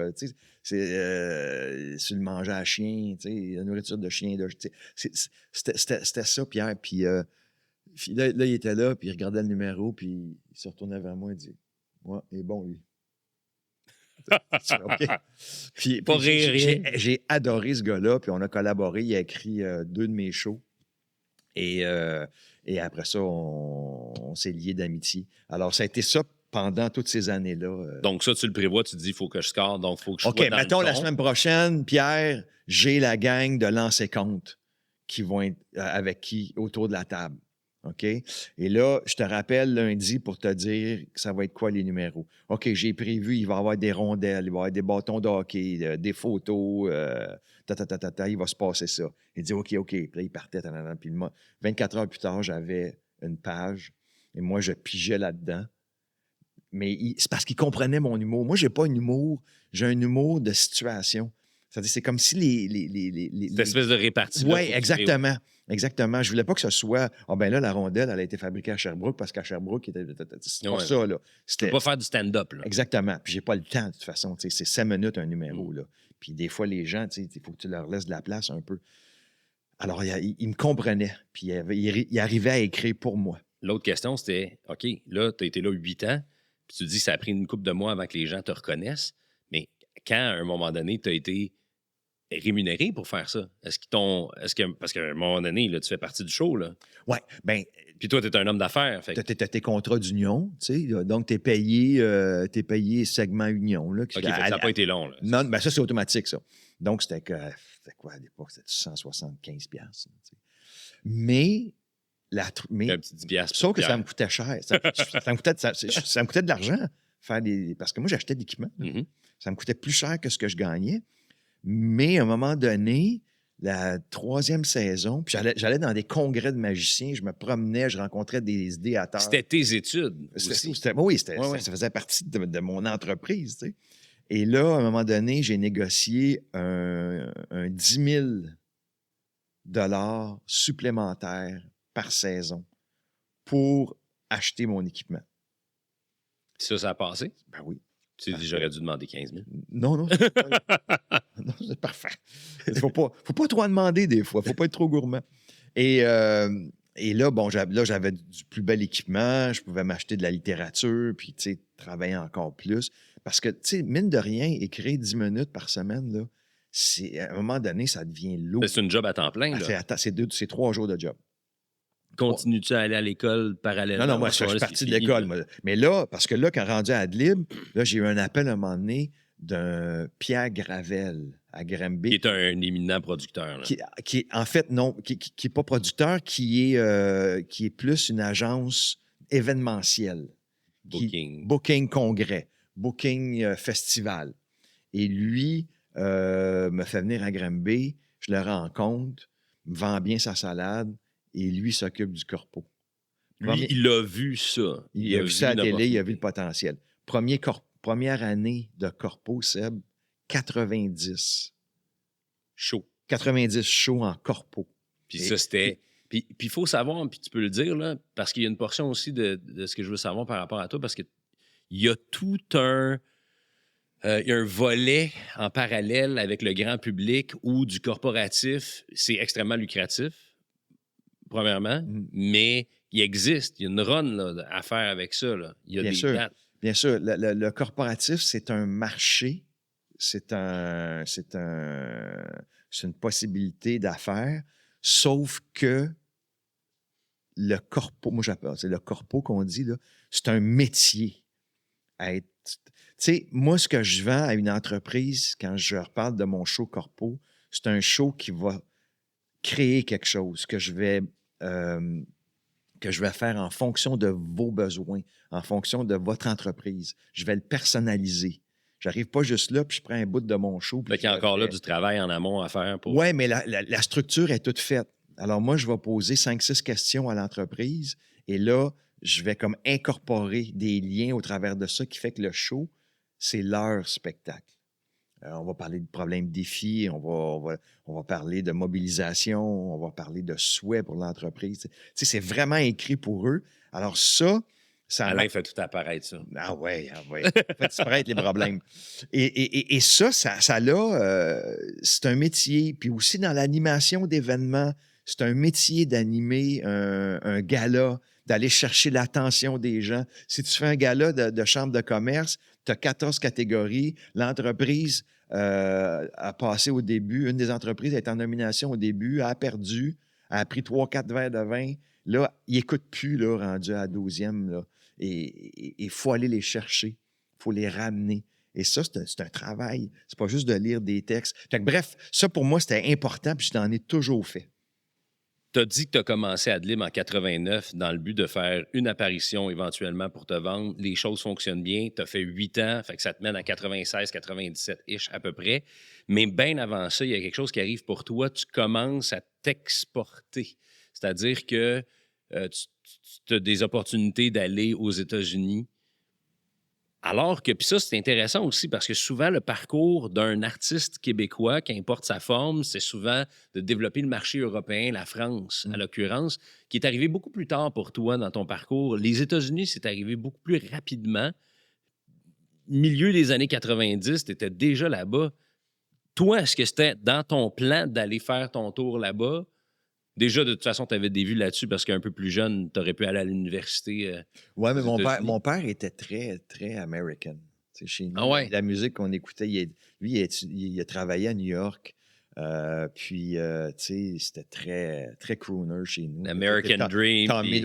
sur le manger à chien, la nourriture de chien. C'était ça, Pierre. Puis là, il était là, puis il regardait le numéro, puis il se retournait vers moi et dit ouais, il est bon, lui. Puis j'ai adoré ce gars-là, puis on a collaboré. Il a écrit 2 de mes shows. Et après ça, on s'est liés d'amitié. Alors, ça a été ça pendant toutes ces années-là. Donc ça, tu le prévois, tu te dis, il faut que je score, donc il faut que je sois dans mettons le la semaine prochaine, Pierre, j'ai la gang de lancer compte qui vont être avec qui autour de la table. OK? Et là, je te rappelle lundi pour te dire que ça va être quoi les numéros. OK, j'ai prévu, il va y avoir des rondelles, il va y avoir des bâtons de hockey, des photos, il va se passer ça. Il dit OK. Puis là, il partait. Puis 24 heures plus tard, j'avais une page et moi, je pigeais là-dedans. Mais c'est parce qu'il comprenait mon humour. Moi, j'ai pas un humour, j'ai un humour de situation. C'est-à-dire, c'est comme si Cette espèce de répartie. Oui, exactement. Exactement. Je voulais pas que ce soit là, la rondelle, elle a été fabriquée à Sherbrooke parce qu'à Sherbrooke, c'est pas ça, là. Tu peux pas faire du stand-up, là. Exactement. Puis j'ai pas le temps, de toute façon. C'est 5 minutes un numéro, là. Puis des fois, les gens, il faut que tu leur laisses de la place un peu. Alors, il me comprenait. Puis il arrivait à écrire pour moi. L'autre question, c'était, OK, là, tu as été là 8 ans, puis tu dis que ça a pris une couple de mois avant que les gens te reconnaissent. Mais quand, à un moment donné, tu as été rémunéré pour faire ça? Parce qu'à un moment donné, là, tu fais partie du show, là. Oui, bien... Puis toi, tu es un homme d'affaires. Tu as tes contrats d'union, tu sais, donc tu es payé segment union. Là, OK, ça n'a pas été long, là. Non, ben ça, c'est automatique, ça. Donc, c'était quoi à l'époque? C'était 175$. Mais... un petit 10$. Sauf que ça me coûtait cher. Ça me coûtait de l'argent parce que moi, j'achetais de l'équipement. Mm-hmm. Ça me coûtait plus cher que ce que je gagnais. Mais à un moment donné, la 3e saison, puis j'allais dans des congrès de magiciens, je me promenais, je rencontrais des idéateurs. C'était tes études aussi. Ça faisait partie de mon entreprise. Tu sais. Et là, à un moment donné, j'ai négocié un 10 000$ supplémentaire par saison pour acheter mon équipement. Ça a passé? Ben oui. Tu dis, j'aurais dû demander 15 000. Non. Non, c'est parfait. Faut pas trop en demander des fois. Faut pas être trop gourmand. Et Et là, bon, j'avais du plus bel équipement, je pouvais m'acheter de la littérature, puis, tu sais, travailler encore plus. Parce que, tu sais, mine de rien, écrire 10 minutes par semaine, là, à un moment donné, ça devient lourd. C'est une job à temps plein, là. C'est 3 jours de job. Continues-tu à aller à l'école parallèlement? Non, moi, je suis parti de l'école. Moi. Mais là, parce que là, quand rendu à Adlib, là, j'ai eu un appel à un moment donné d'un Pierre Gravel à Granby. Qui est un éminent producteur. Là. Qui en fait, non, qui n'est pas producteur, qui est plus une agence événementielle. Booking congrès, booking festival. Et lui me fait venir à Granby, je le rencontre, me vend bien sa salade, et lui s'occupe du corpo. Lui, il a vu ça. Il a vu ça à la télé, il a vu le potentiel. Première année de corpo, Seb, 90 shows. 90 shows en corpo. Puis ça, c'était... Puis il faut savoir, puis tu peux le dire, là, parce qu'il y a une portion aussi de ce que je veux savoir par rapport à toi, parce qu'il y a tout un... il y a un volet en parallèle avec le grand public ou du corporatif. C'est extrêmement lucratif, premièrement, mais il existe. Il y a une run là, à faire avec ça. Là. Il y a des dates. Bien sûr. Le corporatif, c'est un marché. C'est une possibilité d'affaires, sauf que le corpo, moi j'appelle, c'est le corpo qu'on dit, là, c'est un métier. Tu sais, moi, ce que je vends à une entreprise, quand je reparle de mon show corpo, c'est un show qui va créer quelque chose que je vais faire en fonction de vos besoins, en fonction de votre entreprise. Je vais le personnaliser. J'arrive pas juste là, puis je prends un bout de mon show. Il y a encore là du travail en amont à faire. Oui, mais la structure est toute faite. Alors moi, je vais poser 5-6 questions à l'entreprise et là, je vais comme incorporer des liens au travers de ça qui fait que le show, c'est leur spectacle. On va parler de problèmes, défis, on va parler de mobilisation, on va parler de souhaits pour l'entreprise. Tu sais, c'est vraiment écrit pour eux. Alors ça Alain fait tout apparaître, ça. Ah ouais. Fait disparaître les problèmes. Et ça là, c'est un métier. Puis aussi dans l'animation d'événements, c'est un métier d'animer un gala, d'aller chercher l'attention des gens. Si tu fais un gala de chambre de commerce, tu as 14 catégories. L'entreprise a passé au début, une des entreprises est en nomination au début, a perdu, a pris 3-4 verres de vin. Là, ils n'écoutent plus, là, rendu à la 12e. Là. Et il faut aller les chercher. Il faut les ramener. Et ça, c'est un travail. C'est pas juste de lire des textes. Fait que, bref, ça, pour moi, c'était important, puis je t'en ai toujours fait. Tu as dit que tu as commencé à Adlib en 89 dans le but de faire une apparition éventuellement pour te vendre. Les choses fonctionnent bien. Tu as fait 8 ans, fait que ça te mène à 96, 97-ish à peu près. Mais bien avant ça, il y a quelque chose qui arrive pour toi. Tu commences à t'exporter. C'est-à-dire que tu as des opportunités d'aller aux États-Unis. Alors que, puis ça, c'est intéressant aussi parce que souvent, le parcours d'un artiste québécois, qu'importe sa forme, c'est souvent de développer le marché européen, la France, à l'occurrence, qui est arrivé beaucoup plus tard pour toi dans ton parcours. Les États-Unis, c'est arrivé beaucoup plus rapidement. Milieu des années 90, tu étais déjà là-bas. Toi, est-ce que c'était dans ton plan d'aller faire ton tour là-bas? Déjà, de toute façon, tu avais des vues là-dessus parce qu'un peu plus jeune, tu aurais pu aller à l'université. Oui, mais mon père était très, très American. T'sais, chez nous, la musique qu'on écoutait, il a travaillé à New York. Puis, c'était très, très crooner chez nous. American Dream. Tommy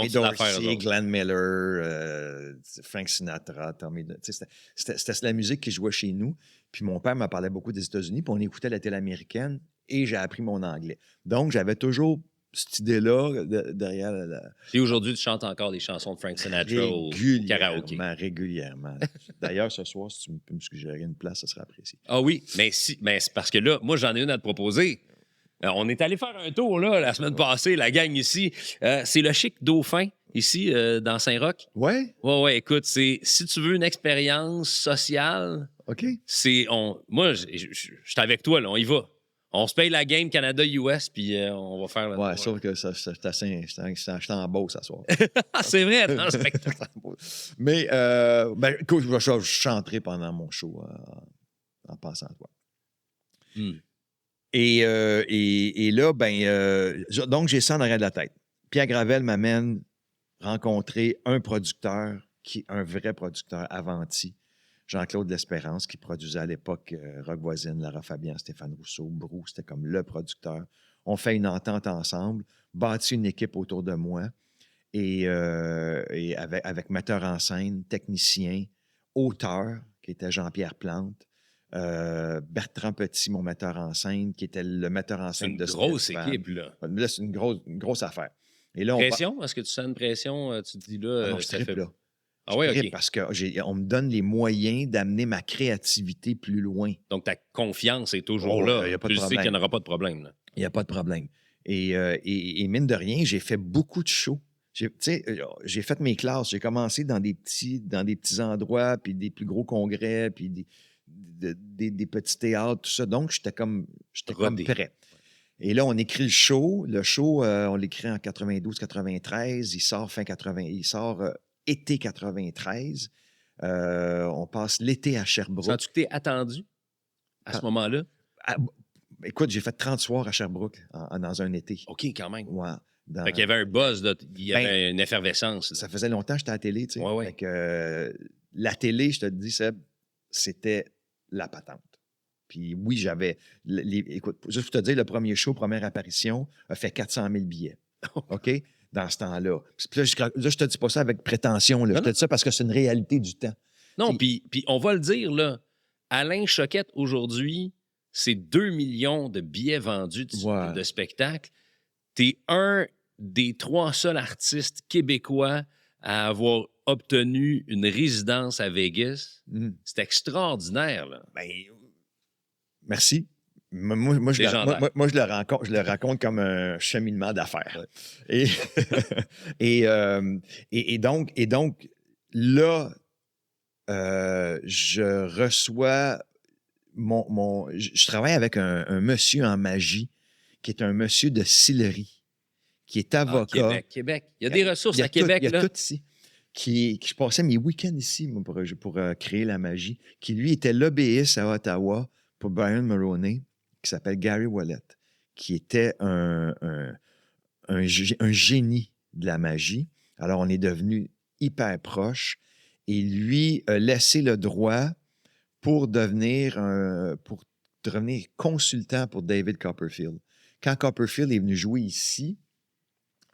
Dorsey, Glenn Miller, Frank Sinatra, c'était la musique qui jouait chez nous. Puis mon père me parlait beaucoup des États-Unis, puis on écoutait la télé américaine et j'ai appris mon anglais. Donc, j'avais toujours cette idée-là derrière Et aujourd'hui, tu chantes encore des chansons de Frank Sinatra au karaoké. Régulièrement. D'ailleurs, ce soir, si tu peux me suggérer une place, ça serait apprécié. Ah oui, mais c'est parce que là, moi, j'en ai une à te proposer. On est allé faire un tour là, la semaine passée, la gang ici. C'est le Chic Dauphin, ici, dans Saint-Roch. Ouais? Ouais, écoute, si tu veux une expérience sociale, OK. Moi, je suis avec toi, là, on y va. On se paye la game Canada-US, puis on va faire... Ouais, sauf que j'étais en Beauce ce soir. C'est vrai, dans le spectacle. Mais, écoute, je chanterai pendant mon show en pensant à toi. Et là, donc, j'ai ça en arrière de la tête. Pierre Gravel m'amène rencontrer un producteur, un vrai producteur, Avanti, Jean-Claude L'Espérance, qui produisait à l'époque Rock Voisine, Lara Fabian, Stéphane Rousseau, Brou, c'était comme le producteur. On fait une entente ensemble, bâtit une équipe autour de moi, et avec metteur en scène, technicien, auteur, qui était Jean-Pierre Plante, Bertrand Petit, mon metteur en scène, qui était le metteur en scène de C'est une grosse équipe, là. Là, c'est une grosse affaire. Et là, Pression? Est-ce que tu sens une pression? Tu te dis là... non, je trippe, là. Ah oui, OK. Parce qu'on me donne les moyens d'amener ma créativité plus loin. Donc, ta confiance est toujours là. Y a pas de tu sais problème. qu'il n'y en aura pas de problème. Là. Il n'y a pas de problème. Et mine de rien, j'ai fait beaucoup de shows. J'ai fait mes classes. J'ai commencé dans des petits endroits, puis des plus gros congrès, puis des petits théâtres, tout ça. Donc, j'étais comme prêt. Et là, on écrit le show. Le show, on l'écrit en 92-93. Il sort été 93. On passe l'été à Sherbrooke. Sens-tu que tu es attendu à ce moment-là? Écoute, j'ai fait 30 soirs à Sherbrooke dans un été. OK, quand même. Ouais. Fait qu'il y avait un buzz, là, il y avait une effervescence. Là. Ça faisait longtemps que j'étais à la télé, tu sais. Ouais. Fait que, la télé, je te dis, Seb, c'était la patente. Puis oui, j'avais... écoute, juste pour te dire, le premier show, première apparition, a fait 400 000 billets. OK? Dans ce temps-là. Puis là, je te dis pas ça avec prétention. Là. Je te dis ça parce que c'est une réalité du temps. Non, puis on va le dire, là. Alain Choquette, aujourd'hui, c'est 2 millions de billets vendus de spectacles. T'es un des 3 seuls artistes québécois à avoir obtenu une résidence à Vegas. C'est extraordinaire, là. Ben, merci. Moi, je le raconte comme un cheminement d'affaires. Ouais. Et donc, là, je reçois je travaille avec un monsieur en magie qui est un monsieur de Sillery, qui est avocat. Québec. Il y a des ressources à Québec. Il y a tout ici. Je passais mes week-ends ici pour créer la magie, qui lui était lobbyiste à Ottawa pour Brian Mulroney, qui s'appelle Gary Wallet, qui était un génie de la magie. Alors, on est devenus hyper proches. Et lui a laissé le droit pour devenir consultant pour David Copperfield. Quand Copperfield est venu jouer ici,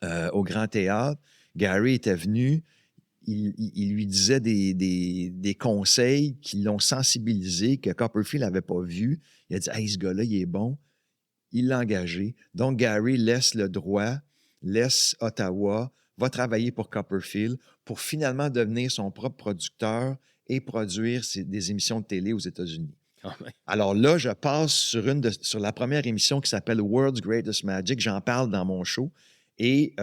au Grand Théâtre, Gary était venu, il lui disait des conseils qui l'ont sensibilisé, que Copperfield n'avait pas vu. Il a dit « Hey, ce gars-là, il est bon. » Il l'a engagé. Donc, Gary laisse le droit, laisse Ottawa, va travailler pour Copperfield pour finalement devenir son propre producteur et produire des émissions de télé aux États-Unis. Alors là, je passe sur la première émission qui s'appelle World's Greatest Magic. J'en parle dans mon show. Et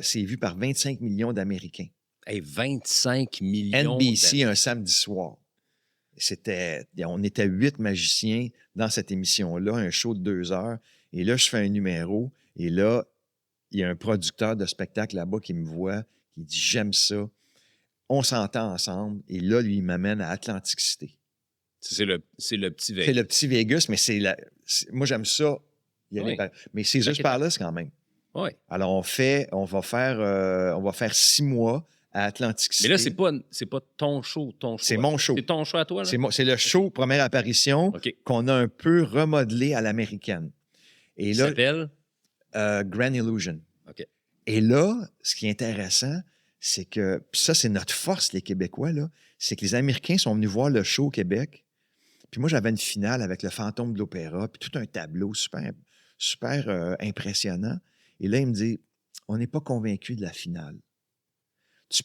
c'est vu par 25 millions d'Américains. Hey, 25 millions NBC un samedi soir. On était 8 magiciens dans cette émission-là, un show de 2 heures. Et là, je fais un numéro. Et là, il y a un producteur de spectacle là-bas qui me voit, qui dit « J'aime ça. » On s'entend ensemble. Et là, lui, il m'amène à Atlantic City. C'est le petit Vegas. C'est le petit Vegas, mais moi, j'aime ça. Mais c'est juste Palace quand même. Oui. Alors, on va faire 6 mois à Atlantic City. Mais là, c'est pas ton show. C'est mon show. C'est ton show à toi, là? C'est le show, première apparition, qu'on a un peu remodelé à l'américaine. Et là, s'appelle? Grand Illusion. OK. Et là, ce qui est intéressant, c'est que, puis ça, c'est notre force, les Québécois, là, c'est que les Américains sont venus voir le show au Québec. Puis moi, j'avais une finale avec le Fantôme de l'Opéra, puis tout un tableau super, super impressionnant. Et là, il me dit, on n'est pas convaincus de la finale.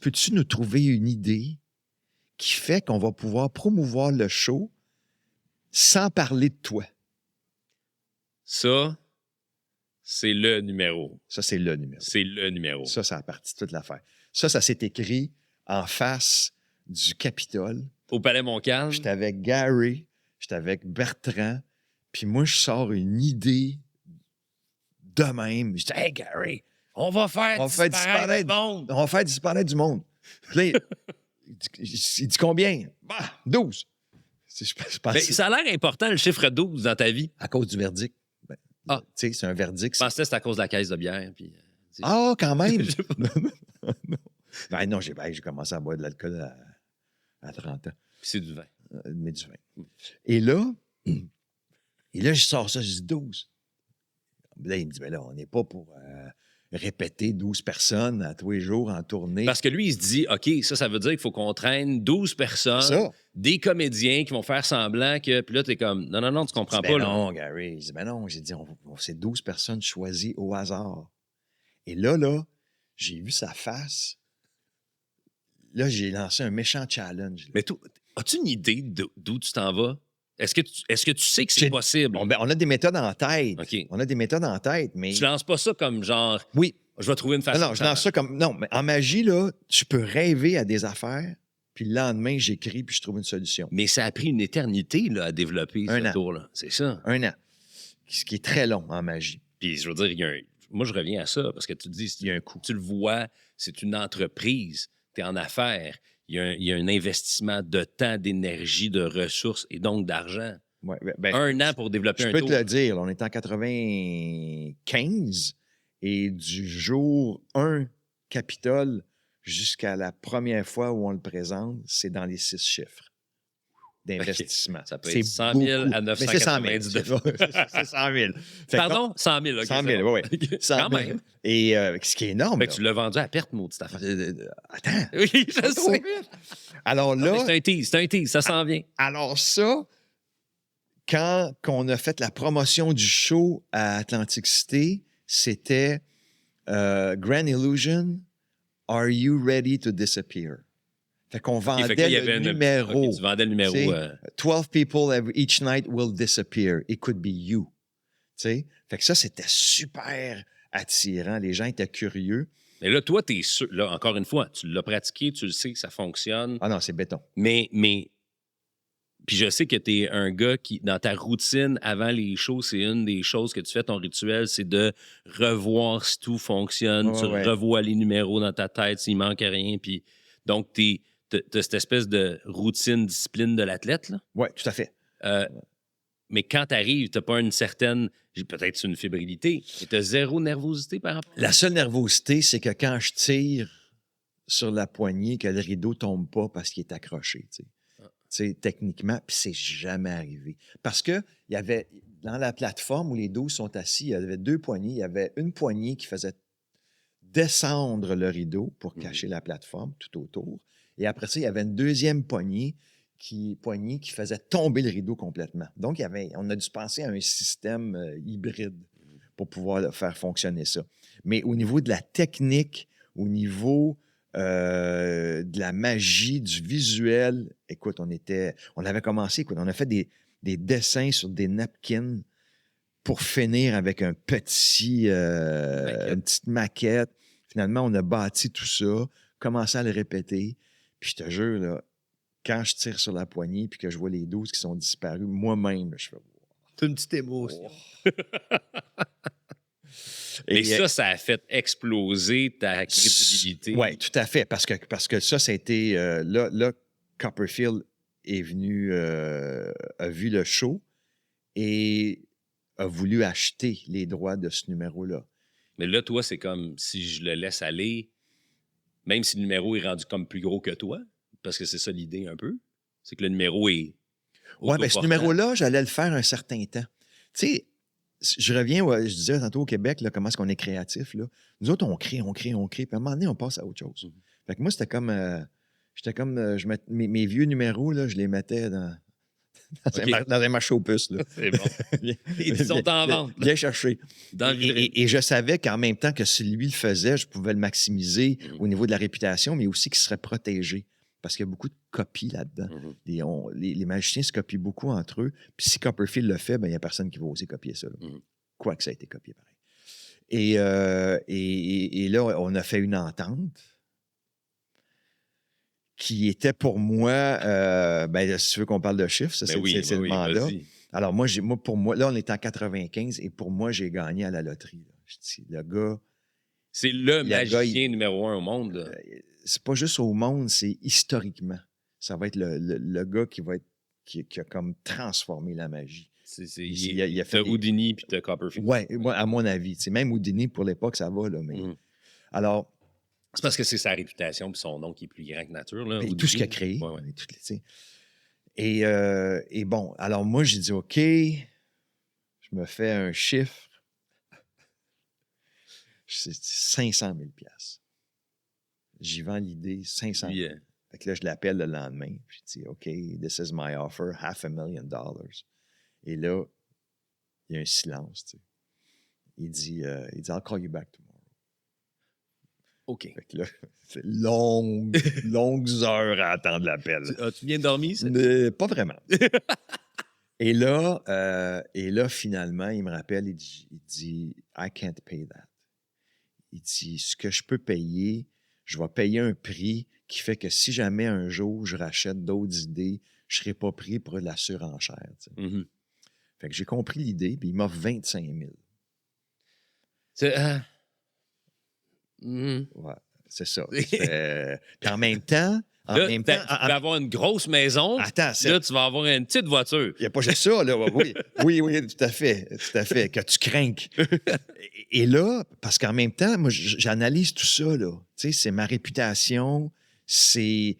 Peux-tu nous trouver une idée qui fait qu'on va pouvoir promouvoir le show sans parler de toi? Ça, c'est le numéro. Ça, c'est le numéro. C'est le numéro. Ça a parti de toute l'affaire. Ça s'est écrit en face du Capitole. Au Palais Montcalm. J'étais avec Gary, j'étais avec Bertrand, puis moi, je sors une idée de même. Je dis « Hey, Gary, on va faire disparaître du monde. On va faire disparaître du monde. » Puis là, il dit combien? Bah, 12. Ça a l'air important, le chiffre 12 dans ta vie. À cause du verdict. C'est un verdict. Je pensais que c'était à cause de la caisse de bière. Puis, Ah, quand même! Je sais pas. Ben non, j'ai commencé à boire de l'alcool à 30 ans. C'est du vin. Mais du vin. Et là, je sors ça, je dis 12. Là, il me dit, ben là, on n'est pas pour répéter 12 personnes à tous les jours en tournée. Parce que lui, il se dit, OK, ça veut dire qu'il faut qu'on traîne 12 personnes, Ça. des comédiens qui vont faire semblant que... Puis là, t'es comme, non, tu comprends Ben pas. Là. non, Gary. Je dis, ben non, j'ai dit, c'est 12 personnes choisies au hasard. Et là, j'ai vu sa face. Là, j'ai lancé un méchant challenge. Mais as-tu une idée d'où tu t'en vas? Est-ce que tu sais que c'est possible? Bon, ben, on a des méthodes en tête. OK. On a des méthodes en tête, mais... Tu lances pas ça comme genre, Oui. je vais trouver une façon. Non, je lance ça comme... Non, mais en magie, là, tu peux rêver à des affaires, puis le lendemain, j'écris, puis je trouve une solution. Mais ça a pris une éternité là, à développer Un ce an. tour-là. C'est ça. 1 an. Ce qui est très long en magie. Puis je veux dire, moi, je reviens à ça parce que tu dis, Il y a un coût. tu le vois, c'est une entreprise, tu es en affaires, il y a un investissement de temps, d'énergie, de ressources et donc d'argent. Ouais, ben, 1 an pour développer je un peux tour. te le dire, là, on est en 95 et du jour 1 Capitole jusqu'à la première fois où on le présente, c'est dans les 6 chiffres d'investissement. Ça peut C'est être 100 000 beaucoup. à Mais c'est 100 000. 999. C'est 100 000. Fait que Pardon? 100 000. OK, 100 c'est 000, bon. oui. OK. 100 000. Quand même. Et ce qui est énorme. Fait que tu l'as vendu à perte, maudite affaire. Attends. Oui, je Pas trop sais. vite. Alors Ah, mais là, c'est un tease, ça s'en vient. alors ça, quand on a fait la promotion du show à Atlantic City, c'était Grand Illusion, Are You Ready to Disappear? Fait qu'on vendait Fait que là, il y le avait numéro. OK, tu vendais le numéro. Tu sais, 12 people each night will disappear. It could be you. Tu sais? Fait que ça, c'était super attirant. Les gens étaient curieux. Mais là, toi, t'es sûr. Là, encore une fois, tu l'as pratiqué, tu le sais que ça fonctionne. Ah non, c'est béton. Mais puis je sais que tu es un gars qui, dans ta routine avant les shows, c'est une des choses que tu fais, ton rituel, c'est de revoir si tout fonctionne. Ouais, tu ouais. revois les numéros dans ta tête, s'il manque rien. Puis donc, tu as cette espèce de routine, discipline de l'athlète. Là. Oui, tout à fait. Mais quand tu arrives, tu n'as pas une certaine, peut-être une fébrilité, mais tu as zéro nervosité par rapport à La seule nervosité, c'est que quand je tire sur la poignée, que le rideau tombe pas parce qu'il est accroché. Tu sais, techniquement, puis c'est jamais arrivé. Parce que il y avait, dans la plateforme où les 12 sont assis, il y avait 2 poignées. Il y avait une poignée qui faisait descendre le rideau pour cacher la plateforme tout autour. Et après ça, il y avait une deuxième poignée qui faisait tomber le rideau complètement. Donc, on a dû penser à un système hybride pour pouvoir faire fonctionner ça. Mais au niveau de la technique, au niveau de la magie, du visuel, écoute, on avait commencé, écoute, on a fait des dessins sur des napkins pour finir avec une petite maquette. Finalement, on a bâti tout ça, commencé à le répéter. Puis je te jure, là, quand je tire sur la poignée puis que je vois les 12 qui sont disparus, moi-même, je fais... C'est une petite émotion. Oh. Et ça a fait exploser ta crédibilité. Oui, tout à fait. Parce que ça a été... là, Copperfield est venu, a vu le show et a voulu acheter les droits de ce numéro-là. Mais là, toi, c'est comme si je le laisse aller, même si le numéro est rendu comme plus gros que toi, parce que c'est ça l'idée un peu, c'est que le numéro est... Oui, bien ce numéro-là, j'allais le faire un certain temps. Tu sais, je reviens, je disais tantôt au Québec, là, comment est-ce qu'on est créatif. Là. Nous autres, on crée, puis à un moment donné, on passe à autre chose. Fait que moi, c'était comme... mes vieux numéros, là, je les mettais dans un marché aux puces. Là. C'est bon. Ils sont en vente. Bien cherché. Dans Et je savais qu'en même temps que si lui le faisait, je pouvais le maximiser au niveau de la réputation, mais aussi qu'il serait protégé. Parce qu'il y a beaucoup de copies là-dedans. Les magiciens se copient beaucoup entre eux. Puis si Copperfield le fait, ben, il n'y a personne qui va oser copier ça. Quoique ça a été copié pareil. Et là, on a fait une entente qui était pour moi, si tu veux qu'on parle de chiffres, ça, c'est le mandat. Vas-y. Alors, pour moi, là, on est en 95 et pour moi, j'ai gagné à la loterie. Là. Je dis, le gars... C'est le magicien numéro 1 au monde. Là. C'est pas juste au monde, c'est historiquement. Ça va être le gars qui a comme transformé la magie. Il a fait Houdini puis t'as Copperfield. Oui, à mon avis. Même Houdini, pour l'époque, ça va, là, mais Alors, C'est parce que c'est sa réputation puis son nom qui est plus grand que nature. Là, et au tout ce qu'il a début. créé. Ouais, ouais. Et, tu sais. Et bon, alors moi, j'ai dit, OK, je me fais un chiffre. C'est 500 000 $. J'y vends l'idée 500 000. Fait que là, je l'appelle le lendemain. Puis je dis, OK, this is my offer, $500,000. Et là, il y a un silence. Tu sais. Il dit, I'll call you back tomorrow. OK. Fait que là, c'est longues heures à attendre l'appel. Tu viens de dormir? Pas vraiment. et là, finalement, il me rappelle, il dit, I can't pay that. Il dit, ce que je peux payer, je vais payer un prix qui fait que si jamais un jour je rachète d'autres idées, je ne serai pas pris pour de la surenchère. Tu sais. Mm-hmm. Fait que j'ai compris l'idée, puis il m'offre 25 000. Ouais, c'est ça. Puis en même temps... tu vas avoir une grosse maison. Attends, là, tu vas avoir une petite voiture. Il n'y a pas juste ça, là. Oui, tout à fait. Que tu craignes. Et là, parce qu'en même temps, moi, j'analyse tout ça, là. Tu sais, c'est ma réputation, c'est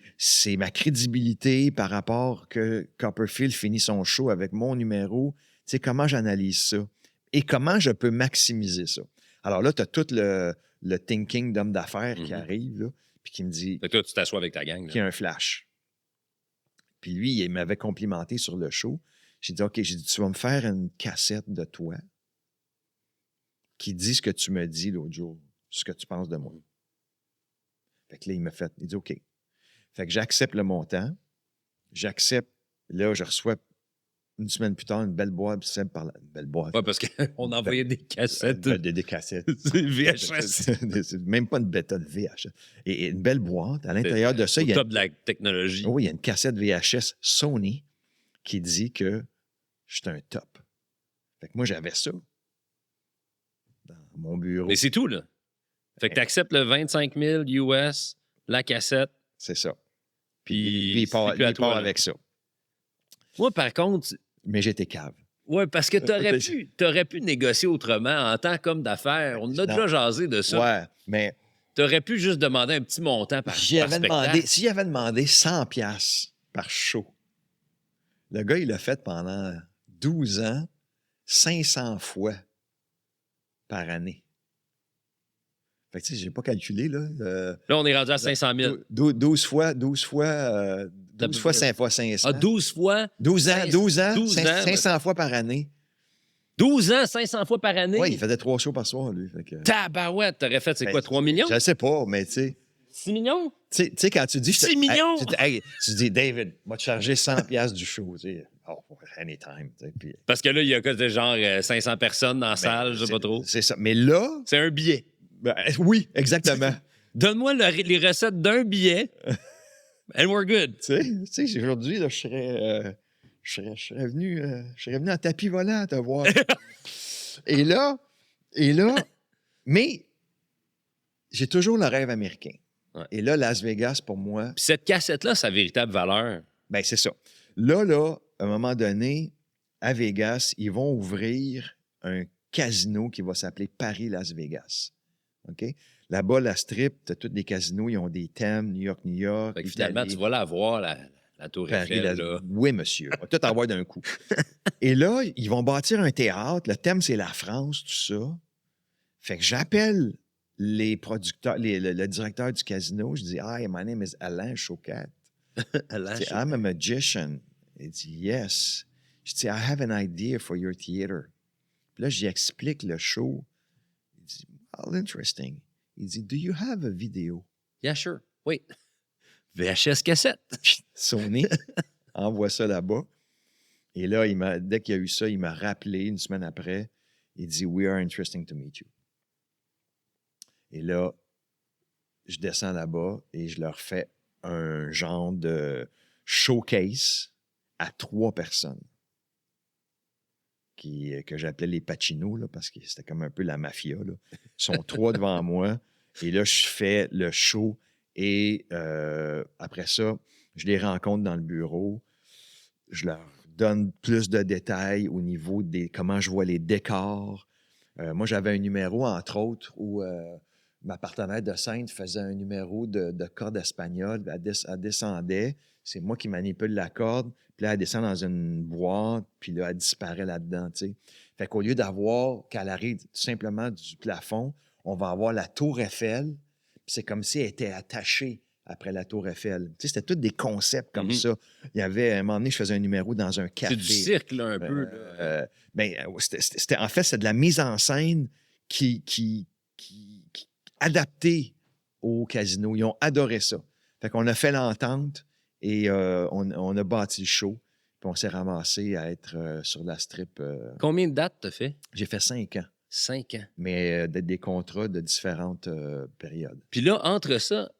ma crédibilité par rapport que Copperfield finit son show avec mon numéro. Tu sais, comment j'analyse ça? Et comment je peux maximiser ça? Alors là, tu as tout le thinking d'homme d'affaires qui arrive, là, puis qui me dit... Fait que toi, tu t'assois avec ta gang. Qui a un flash. Puis lui, il m'avait complimenté sur le show. J'ai dit, OK, tu vas me faire une cassette de toi qui dit ce que tu me dis l'autre jour, ce que tu penses de moi. Fait que là, il dit, OK. Fait que j'accepte le montant. Là, je reçois une semaine plus tard une belle boîte. Une belle boîte. Oui, parce qu'on envoyait des cassettes. Des cassettes. VHS. Même pas une bêta de VHS. Et une belle boîte. À l'intérieur de ça, il y a... top de la technologie. Oui, il y a une cassette VHS Sony qui dit que je suis un top. Fait que moi, j'avais ça dans mon bureau. Mais c'est tout, là. Fait que tu acceptes le 25 000 US, la cassette. C'est ça. Puis il part avec ça. Moi, par contre... Mais j'étais cave. Oui, parce que t'aurais pu négocier autrement en tant qu'homme d'affaires. On a déjà jasé de ça. Ouais, mais... T'aurais pu juste demander un petit montant par spectacle. Si j'avais demandé 100$ par show, le gars, il l'a fait pendant 12 ans, 500 fois par année. Fait que, tu sais, j'ai pas calculé, là. Là, on est rendu à 500 000. 12 fois 5 fois 500. Ah, 12 fois? 12 ans, 500 fois par année. 12 ans, 500 fois par année? Oui, il faisait 3 shows par soir, lui. Tabarouette, t'aurais fait, c'est quoi, 3 millions? Je sais pas, mais tu sais... 6 millions? Tu sais, quand tu dis... 6 millions? Tu dis, David, moi, te charger 100$ du show, tu sais. Oh, anytime. Puis... Parce que là, il y a genre 500 personnes dans la salle, je sais pas trop. C'est ça. Mais là... C'est un billet. Ben, oui, exactement. Donne-moi les recettes d'un billet, and we're good. Tu sais, aujourd'hui, là, je serais venu en tapis volant te voir. et là, mais j'ai toujours le rêve américain. Ouais. Et là, Las Vegas, pour moi... Puis cette cassette-là, sa véritable valeur... Ben c'est ça. Là, à un moment donné, à Vegas, ils vont ouvrir un casino qui va s'appeler Paris-Las Vegas. OK? Là-bas, la strip, tu as tous les casinos, ils ont des thèmes, New York, New York. Fait que finalement, tu vas la voir, la tour Eiffel. Là. Oui, monsieur. On va tout avoir d'un coup. Et là, ils vont bâtir un théâtre. Le thème, c'est la France, tout ça. Fait que j'appelle les producteurs, le directeur du casino. Je dis, hi, my name is Alain Choquette. I'm a magician. Il dit, yes. Je dis, I have an idea for your theater. Puis là, j'y explique le show. Il dit, oh, interesting. Il dit, do you have a video? Yeah, sure. Oui. VHS cassette. Sony envoie ça là-bas. Et là, dès qu'il y a eu ça, il m'a rappelé une semaine après. Il dit, we are interesting to meet you. Et là, je descends là-bas et je leur fais un genre de showcase à 3 personnes que j'appelais les Pacino, là, parce que c'était comme un peu la mafia. Là. Ils sont 3 devant moi. Et là, je fais le show. Et après ça, je les rencontre dans le bureau. Je leur donne plus de détails au niveau de comment je vois les décors. Moi, j'avais un numéro, entre autres, où ma partenaire de scène faisait un numéro de corde espagnole. Elle descendait. C'est moi qui manipule la corde. Puis là, elle descend dans une boîte. Puis là, elle disparaît là-dedans, tu sais. Fait qu'au lieu d'avoir qu'elle arrive tout simplement du plafond, on va avoir la tour Eiffel. Puis c'est comme si elle était attachée après la tour Eiffel. Tu sais, c'était tous des concepts comme ça. Il y avait, à un moment donné, je faisais un numéro dans un café. C'est du cirque, là, un peu. En fait, c'est de la mise en scène qui adaptée au casino. Ils ont adoré ça. Fait qu'on a fait l'entente et on a bâti le show. Puis on s'est ramassé à être sur la strip. Combien de dates t'as fait? J'ai fait 5 ans. 5 ans. Mais des contrats de différentes périodes. Puis là, entre ça,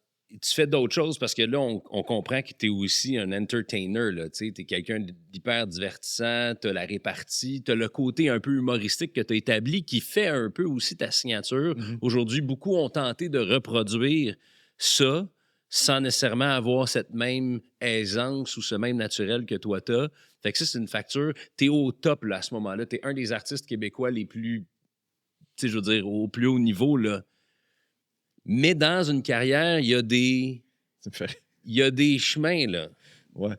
tu fais d'autres choses parce que là, on comprend que tu es aussi un entertainer. Tu es quelqu'un d'hyper divertissant, tu as la répartie, tu as le côté un peu humoristique que tu as établi qui fait un peu aussi ta signature. Aujourd'hui, beaucoup ont tenté de reproduire ça sans nécessairement avoir cette même aisance ou ce même naturel que toi t'as. Fait que ça, c'est une facture. Tu es au top là, à ce moment-là. Tu es un des artistes québécois les plus, je veux dire, au plus haut niveau, là. Mais dans une carrière, il y a des chemins, là. Ouais.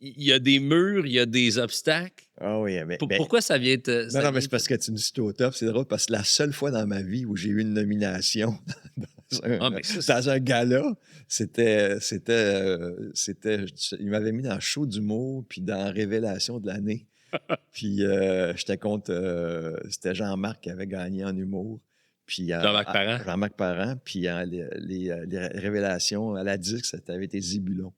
Il y a des murs, il y a des obstacles. Ah oui, mais... Pourquoi ça vient te... Non, mais c'est parce que tu me dis que tu es au top. C'est drôle parce que la seule fois dans ma vie où j'ai eu une nomination dans un gala, c'était... Il m'avait mis dans le show d'humour puis dans Révélation de l'année. Puis j'étais contre... c'était Jean-Marc qui avait gagné en humour. Jean-Marc Parent. Puis les révélations à la disque, ça avait été Zébulon.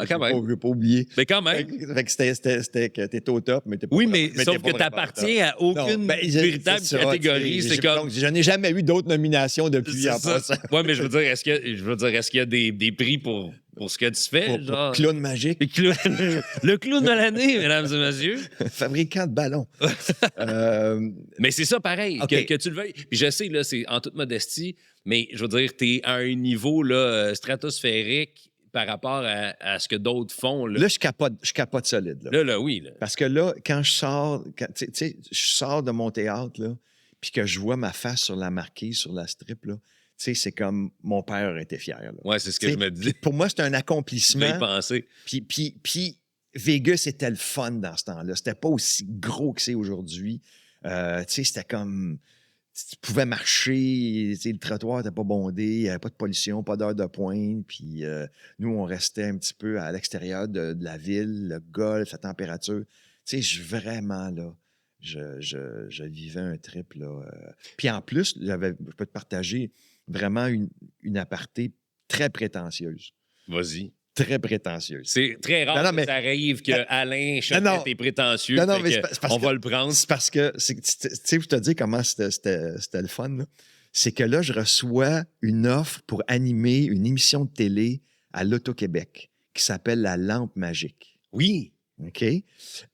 Je ne veux pas oublier. Mais quand même. Fait que c'était que t'es au top, mais t'es pas... Oui, mais sauf que t'appartiens à aucune véritable catégorie. C'est comme... Je n'ai jamais eu d'autres nominations depuis en passant. Oui, mais je veux dire, est-ce qu'il y a des prix pour ce que tu fais? Pour clown magique. Le clown de l'année, mesdames et messieurs. Fabricant de ballons. Mais c'est ça pareil, que tu le veuilles. Puis je sais, là, c'est en toute modestie, mais je veux dire, t'es à un niveau là, stratosphérique par rapport à ce que d'autres font. Là, je capote solide. Là, oui. Là. Parce que là, quand je sors, je sors de mon théâtre, là, puis que je vois ma face sur la marquise, sur la strip, là, c'est comme mon père était fier. Oui, c'est ce que je me dis. Pour moi, c'est un accomplissement. Je l'ai pensé. Puis Vegas, c'était le fun dans ce temps-là. C'était pas aussi gros que c'est aujourd'hui. C'était comme... Tu pouvais marcher, le trottoir n'était pas bondé, il n'y avait pas de pollution, pas d'heure de pointe. Puis nous, on restait un petit peu à l'extérieur de la ville, le golf, la température. Vraiment, là, je vivais un trip. Là. Puis en plus, je peux te partager vraiment une aparté très prétentieuse. Vas-y. Très prétentieuse. C'est très rare que ça arrive que Alain Choquette est prétentieux. Non, mais on va le prendre. C'est parce que, tu sais, je te dis comment c'était le fun. Là. C'est que là, je reçois une offre pour animer une émission de télé à l'Auto-Québec qui s'appelle La Lampe Magique. Oui. OK?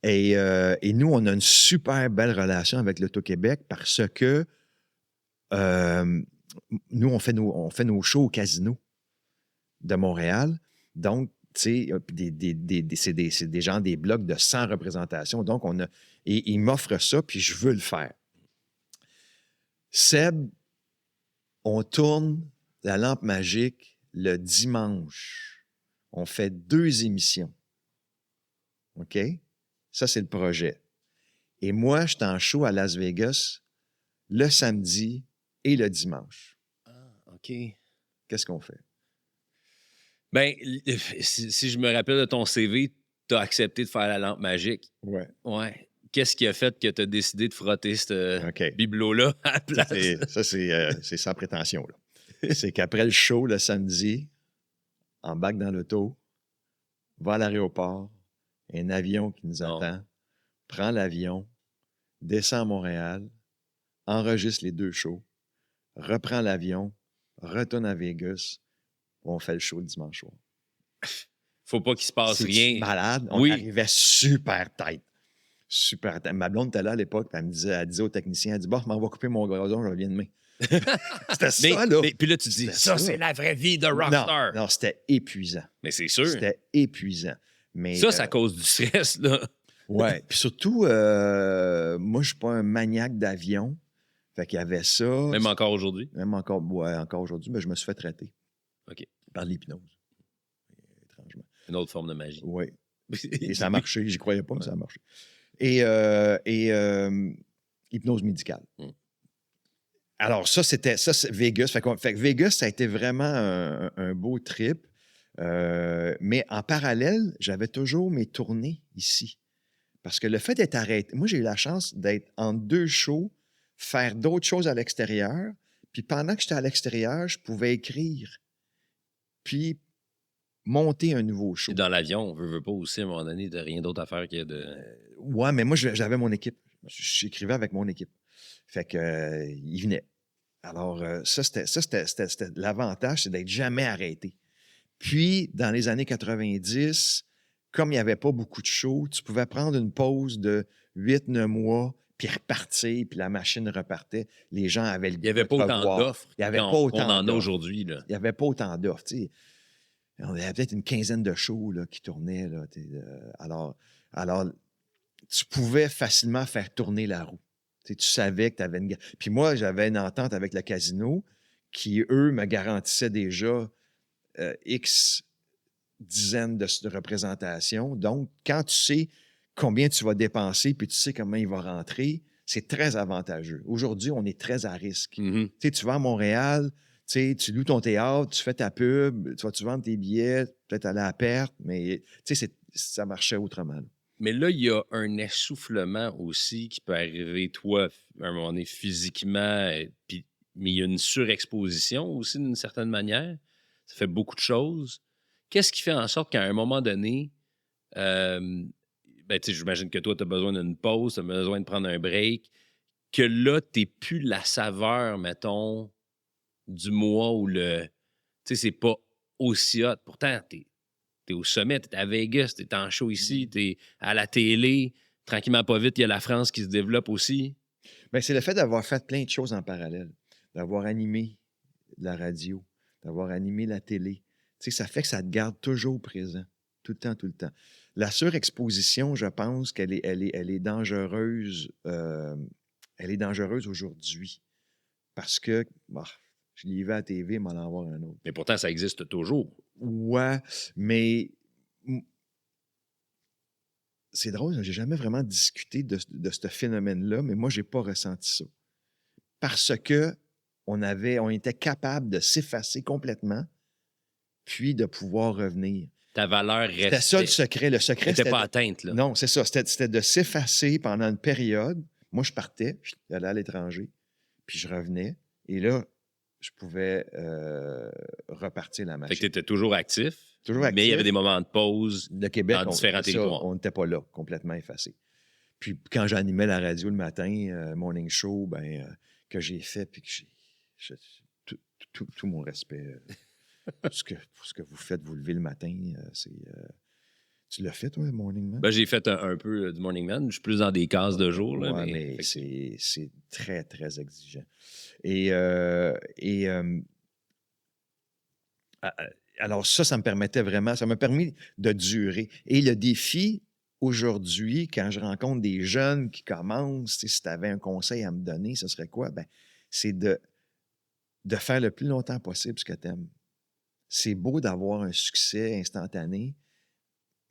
Et nous, on a une super belle relation avec l'Auto-Québec parce que nous, on fait nos shows au Casino de Montréal. Donc, tu sais, c'est des gens des blocs de 100 représentations. Donc, et ils m'offrent ça, puis je veux le faire. Seb, on tourne La Lampe Magique le dimanche. On fait 2 émissions. OK? Ça, c'est le projet. Et moi, je suis en show à Las Vegas le samedi et le dimanche. Ah, OK. Qu'est-ce qu'on fait? Bien, si je me rappelle de ton CV, tu as accepté de faire La Lampe Magique. Ouais. Ouais. Qu'est-ce qui a fait que tu as décidé de frotter ce bibelot-là à la place? Ça, c'est sans prétention. Là. C'est qu'après le show, le samedi, embarque dans l'auto, va à l'aéroport, un avion qui nous attend, prend l'avion, descend à Montréal, enregistre les 2 shows, reprend l'avion, retourne à Vegas, on fait le show le dimanche soir. Faut pas qu'il se passe rien. Malade. On arrivait super tight. Super tight. Ma blonde était là à l'époque, elle disait au technicien, elle dit, bon, on va couper mon gazon, je reviens demain. C'était ça, là. Puis là, tu dis, ça, c'est la vraie vie de rockstar. Non, c'était épuisant. Mais c'est sûr. C'était épuisant. Mais, ça, c'est à cause du stress, là. Ouais. Puis surtout, moi, je suis pas un maniaque d'avion. Fait qu'il y avait ça. Même encore aujourd'hui? Même encore, ouais, encore aujourd'hui, mais je me suis fait traiter. OK. Par l'hypnose. Étrangement. Une autre forme de magie. Oui. Et ça a marché. J'y croyais pas, mais ça a marché. Et hypnose médicale. Alors, ça, c'est Vegas. Fait que Vegas, ça a été vraiment un beau trip. Mais en parallèle, j'avais toujours mes tournées ici. Parce que le fait d'être arrêté, moi, j'ai eu la chance d'être en 2 shows, faire d'autres choses à l'extérieur. Puis pendant que j'étais à l'extérieur, je pouvais écrire. Puis monter un nouveau show. Et dans l'avion, on veut pas aussi, à un moment donné, de rien d'autre à faire que de... Ouais, mais moi, j'avais mon équipe. J'écrivais avec mon équipe. Fait que, il venait. Alors, ça, c'était l'avantage, c'est d'être jamais arrêté. Puis, dans les années 90, comme il n'y avait pas beaucoup de shows, tu pouvais prendre une pause de 8-9 mois, puis repartir, puis la machine repartait. Les gens avaient le goût de Il n'y avait pas autant d'offres qu'on en a aujourd'hui. Il n'y avait pas autant d'offres. Tu sais. On avait peut-être une quinzaine de shows là, qui tournaient. Là, alors, tu pouvais facilement faire tourner la roue. Tu savais que tu avais une... Puis moi, j'avais une entente avec le casino qui, eux, me garantissaient déjà X dizaines de représentations. Donc, quand tu sais combien tu vas dépenser puis tu sais comment il va rentrer, c'est très avantageux. Aujourd'hui, on est très à risque. Mm-hmm. Tu vas à Montréal, tu loues ton théâtre, tu fais ta pub, tu vas vendre tes billets, peut-être aller à la perte, mais ça marchait autrement. Là. Mais là, il y a un essoufflement aussi qui peut arriver, toi, à un moment donné, physiquement, mais il y a une surexposition aussi d'une certaine manière. Ça fait beaucoup de choses. Qu'est-ce qui fait en sorte qu'à un moment donné, j'imagine que toi, tu as besoin d'une pause, tu as besoin de prendre un break, que là, tu n'es plus la saveur, mettons, du mois où c'est pas aussi hot. Pourtant, tu es au sommet, tu es à Vegas, tu es en show ici, tu es à la télé. Tranquillement, pas vite, il y a la France qui se développe aussi. Bien, c'est le fait d'avoir fait plein de choses en parallèle, d'avoir animé la radio, d'avoir animé la télé. Ça fait que ça te garde toujours présent, tout le temps, tout le temps. La surexposition, je pense qu'elle est dangereuse. Elle est dangereuse aujourd'hui parce que je l'y vais à la TV, m'en en voir un autre. Mais pourtant, ça existe toujours. Ouais, mais c'est drôle, j'ai jamais vraiment discuté de ce phénomène-là, mais moi, j'ai pas ressenti ça. Parce que on était capable de s'effacer complètement, puis de pouvoir revenir. Ta valeur restait. C'était ça le secret. Le secret, c'était pas atteinte, là. Non, c'est ça. C'était de s'effacer pendant une période. Moi, je partais, j'allais à l'étranger, puis je revenais. Et là, je pouvais repartir la machine. Fait que tu étais toujours actif, mais il y avait des moments de pause de Québec, dans différents territoires. On n'était pas là, complètement effacé. Puis quand j'animais la radio le matin, Morning Show, que j'ai fait, puis que tout mon respect pour ce que vous faites, vous levez le matin, tu l'as fait, toi, Morning Man? J'ai fait un peu du Morning Man. Je suis plus dans des cases de jour. Là, ouais, mais c'est très, très exigeant. Alors ça me permettait vraiment, ça m'a permis de durer. Et le défi, aujourd'hui, quand je rencontre des jeunes qui commencent, si tu avais un conseil à me donner, ce serait quoi? C'est de faire le plus longtemps possible ce que tu aimes. C'est beau d'avoir un succès instantané,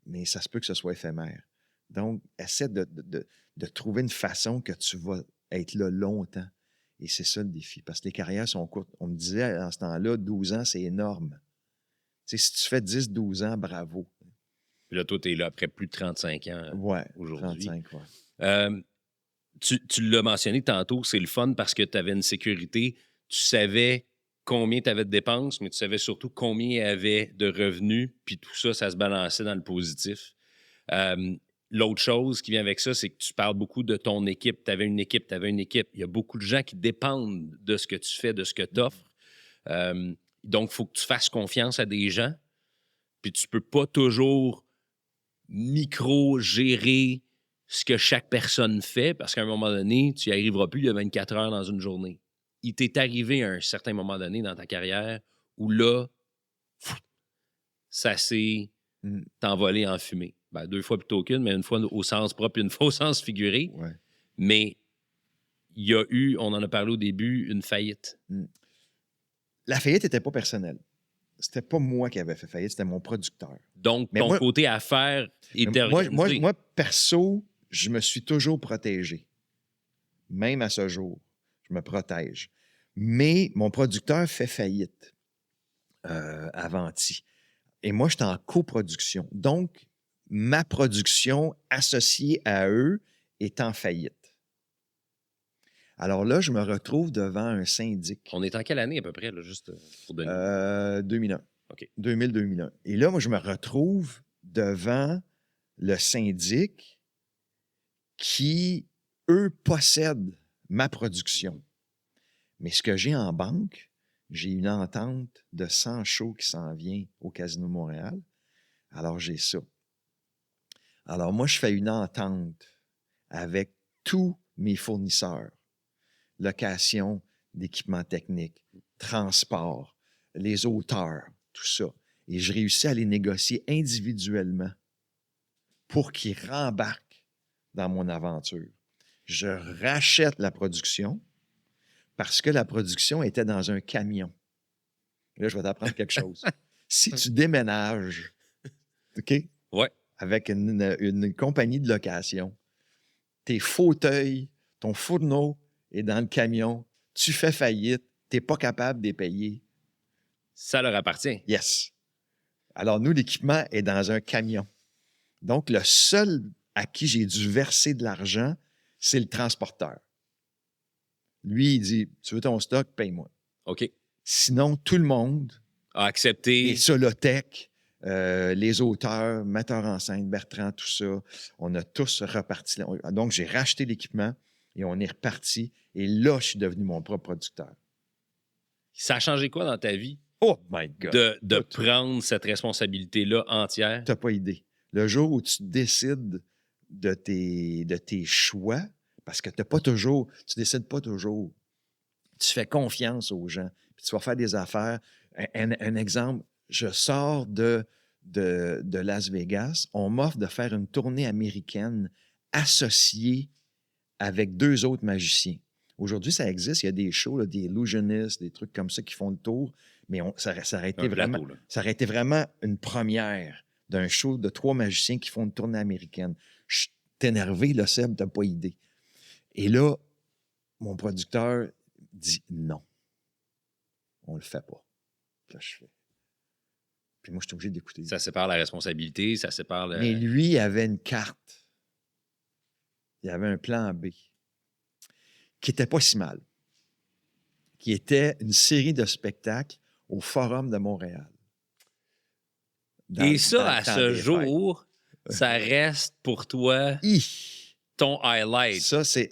mais ça se peut que ce soit éphémère. Donc, essaie de trouver une façon que tu vas être là longtemps. Et c'est ça le défi, parce que les carrières sont courtes. On me disait, en ce temps-là, 12 ans, c'est énorme. Si tu fais 10-12 ans, bravo. Puis là, toi, tu es là après plus de 35 ans aujourd'hui. 35, ouais. Tu l'as mentionné tantôt, c'est le fun parce que tu avais une sécurité. Tu savais combien tu avais de dépenses, mais tu savais surtout combien il y avait de revenus, puis tout ça, ça se balançait dans le positif. L'autre chose qui vient avec ça, c'est que tu parles beaucoup de ton équipe. Tu avais une équipe. Il y a beaucoup de gens qui dépendent de ce que tu fais, de ce que tu offres. Donc, il faut que tu fasses confiance à des gens, puis tu peux pas toujours micro-gérer ce que chaque personne fait, parce qu'à un moment donné, tu n'y arriveras plus, il y a 24 heures dans une journée. Il t'est arrivé à un certain moment donné dans ta carrière où là, ça s'est envolé en fumée. 2 fois plutôt qu'une, mais une fois au sens propre et une fois au sens figuré. Ouais. Mais il y a eu, on en a parlé au début, une faillite. La faillite n'était pas personnelle. C'était pas moi qui avais fait faillite, c'était mon producteur. Donc, Mais ton moi- côté affaires était organisé. Moi, perso, je me suis toujours protégé. Même à ce jour, je me protège. Mais mon producteur fait faillite Avanti. Et moi, j'étais en coproduction. Donc, ma production associée à eux est en faillite. Alors là, je me retrouve devant un syndic. On est en quelle année à peu près, là, juste pour donner? 2001. OK. 2000-2001. Et là, moi, je me retrouve devant le syndic qui, eux, possèdent ma production. Mais ce que j'ai en banque, j'ai une entente de 100 shows qui s'en vient au Casino Montréal. Alors, j'ai ça. Alors, moi, je fais une entente avec tous mes fournisseurs. Location d'équipements techniques, transport, les auteurs, tout ça. Et je réussis à les négocier individuellement pour qu'ils rembarquent dans mon aventure. Je rachète la production parce que la production était dans un camion. Là, je vais t'apprendre quelque chose. Si tu déménages, OK? Ouais. Avec une compagnie de location, tes fauteuils, ton fourneau est dans le camion, tu fais faillite, tu n'es pas capable de les payer. Ça leur appartient. Yes. Alors, nous, l'équipement est dans un camion. Donc, le seul à qui j'ai dû verser de l'argent, c'est le transporteur. Lui, il dit, tu veux ton stock, paye-moi. OK. Sinon, tout le monde, A accepté. les Solotech, les auteurs, metteurs en scène, Bertrand, tout ça, on a tous reparti. Donc, j'ai racheté l'équipement et on est reparti. Et là, je suis devenu mon propre producteur. Ça a changé quoi dans ta vie Oh my God! de prendre cette responsabilité-là entière? Tu n'as pas idée. Le jour où tu décides de tes choix, parce que tu ne décides pas toujours, tu fais confiance aux gens, puis tu vas faire des affaires. Un exemple, je sors de Las Vegas, on m'offre de faire une tournée américaine associée avec 2 autres magiciens. Aujourd'hui, ça existe, il y a des shows, là, des illusionistes, des trucs comme ça qui font le tour, mais ça aurait été vraiment une première d'un show de 3 magiciens qui font une tournée américaine. Je suis énervé, là, Seb, t'as pas idée. Et là, mon producteur dit non, on le fait pas. Puis là, je fais. Puis moi, je suis obligé d'écouter. Ça sépare la responsabilité, ça sépare le... Mais lui, il avait une carte. Il avait un plan B qui n'était pas si mal, qui était une série de spectacles au Forum de Montréal. Et ça, à ce jour, ça reste pour toi ton highlight. Ça, c'est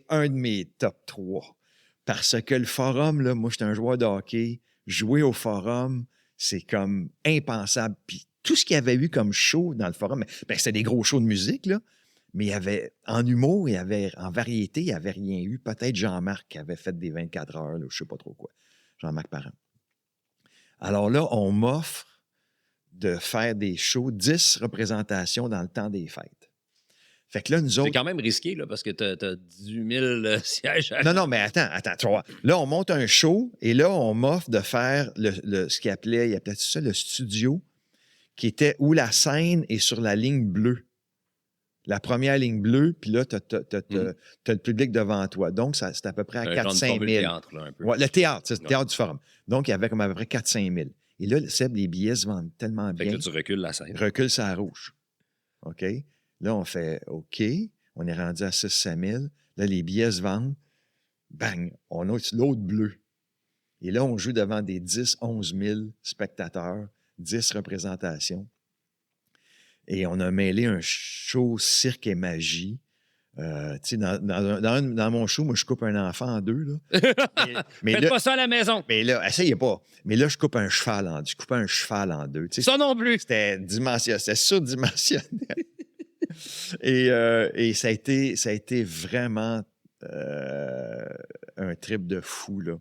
un de mes top 3. Parce que le Forum, là, moi, j'étais un joueur de hockey. Jouer au Forum, c'est comme impensable. Puis tout ce qu'il y avait eu comme show dans le Forum, c'était des gros shows de musique, là. Mais il y avait, en humour, en variété, il n'y avait rien eu. Peut-être Jean-Marc qui avait fait des 24 heures, là, je ne sais pas trop quoi. Jean-Marc Parent. Alors là, on m'offre de faire des shows, 10 représentations dans le temps des fêtes. Fait que là, nous autres... C'est quand même risqué, là, parce que tu as 18 000 sièges. Non, mais attends, tu vois. Là, on monte un show et là, on m'offre de faire ce qu'il appelait, il appelait ça le studio, qui était où la scène est sur la ligne bleue. La première ligne bleue, puis là, tu as le public devant toi. Donc, c'est à peu près à 4-5 000. Théâtre, là, un peu. Ouais, le théâtre, c'est le théâtre du Forum. Donc, il y avait comme à peu près 4-5 000. Et là, Seb, les billets se vendent tellement bien. Fait que là, tu recules la scène. Recule ça à rouge. OK? Là, on fait OK. On est rendu à 6-7 000. Là, les billets se vendent. Bang! On a l'autre bleu. Et là, on joue devant des 10-11 000 spectateurs, 10 représentations. Et on a mêlé un show cirque et magie. Dans mon show, moi, je coupe un enfant en 2. Là. Faites pas ça à la maison. Mais là, essayez pas. Mais là, je coupe un cheval en 2. Je coupe un cheval en 2. Ça non plus. C'était surdimensionnel. et ça a été vraiment un trip de fou, là,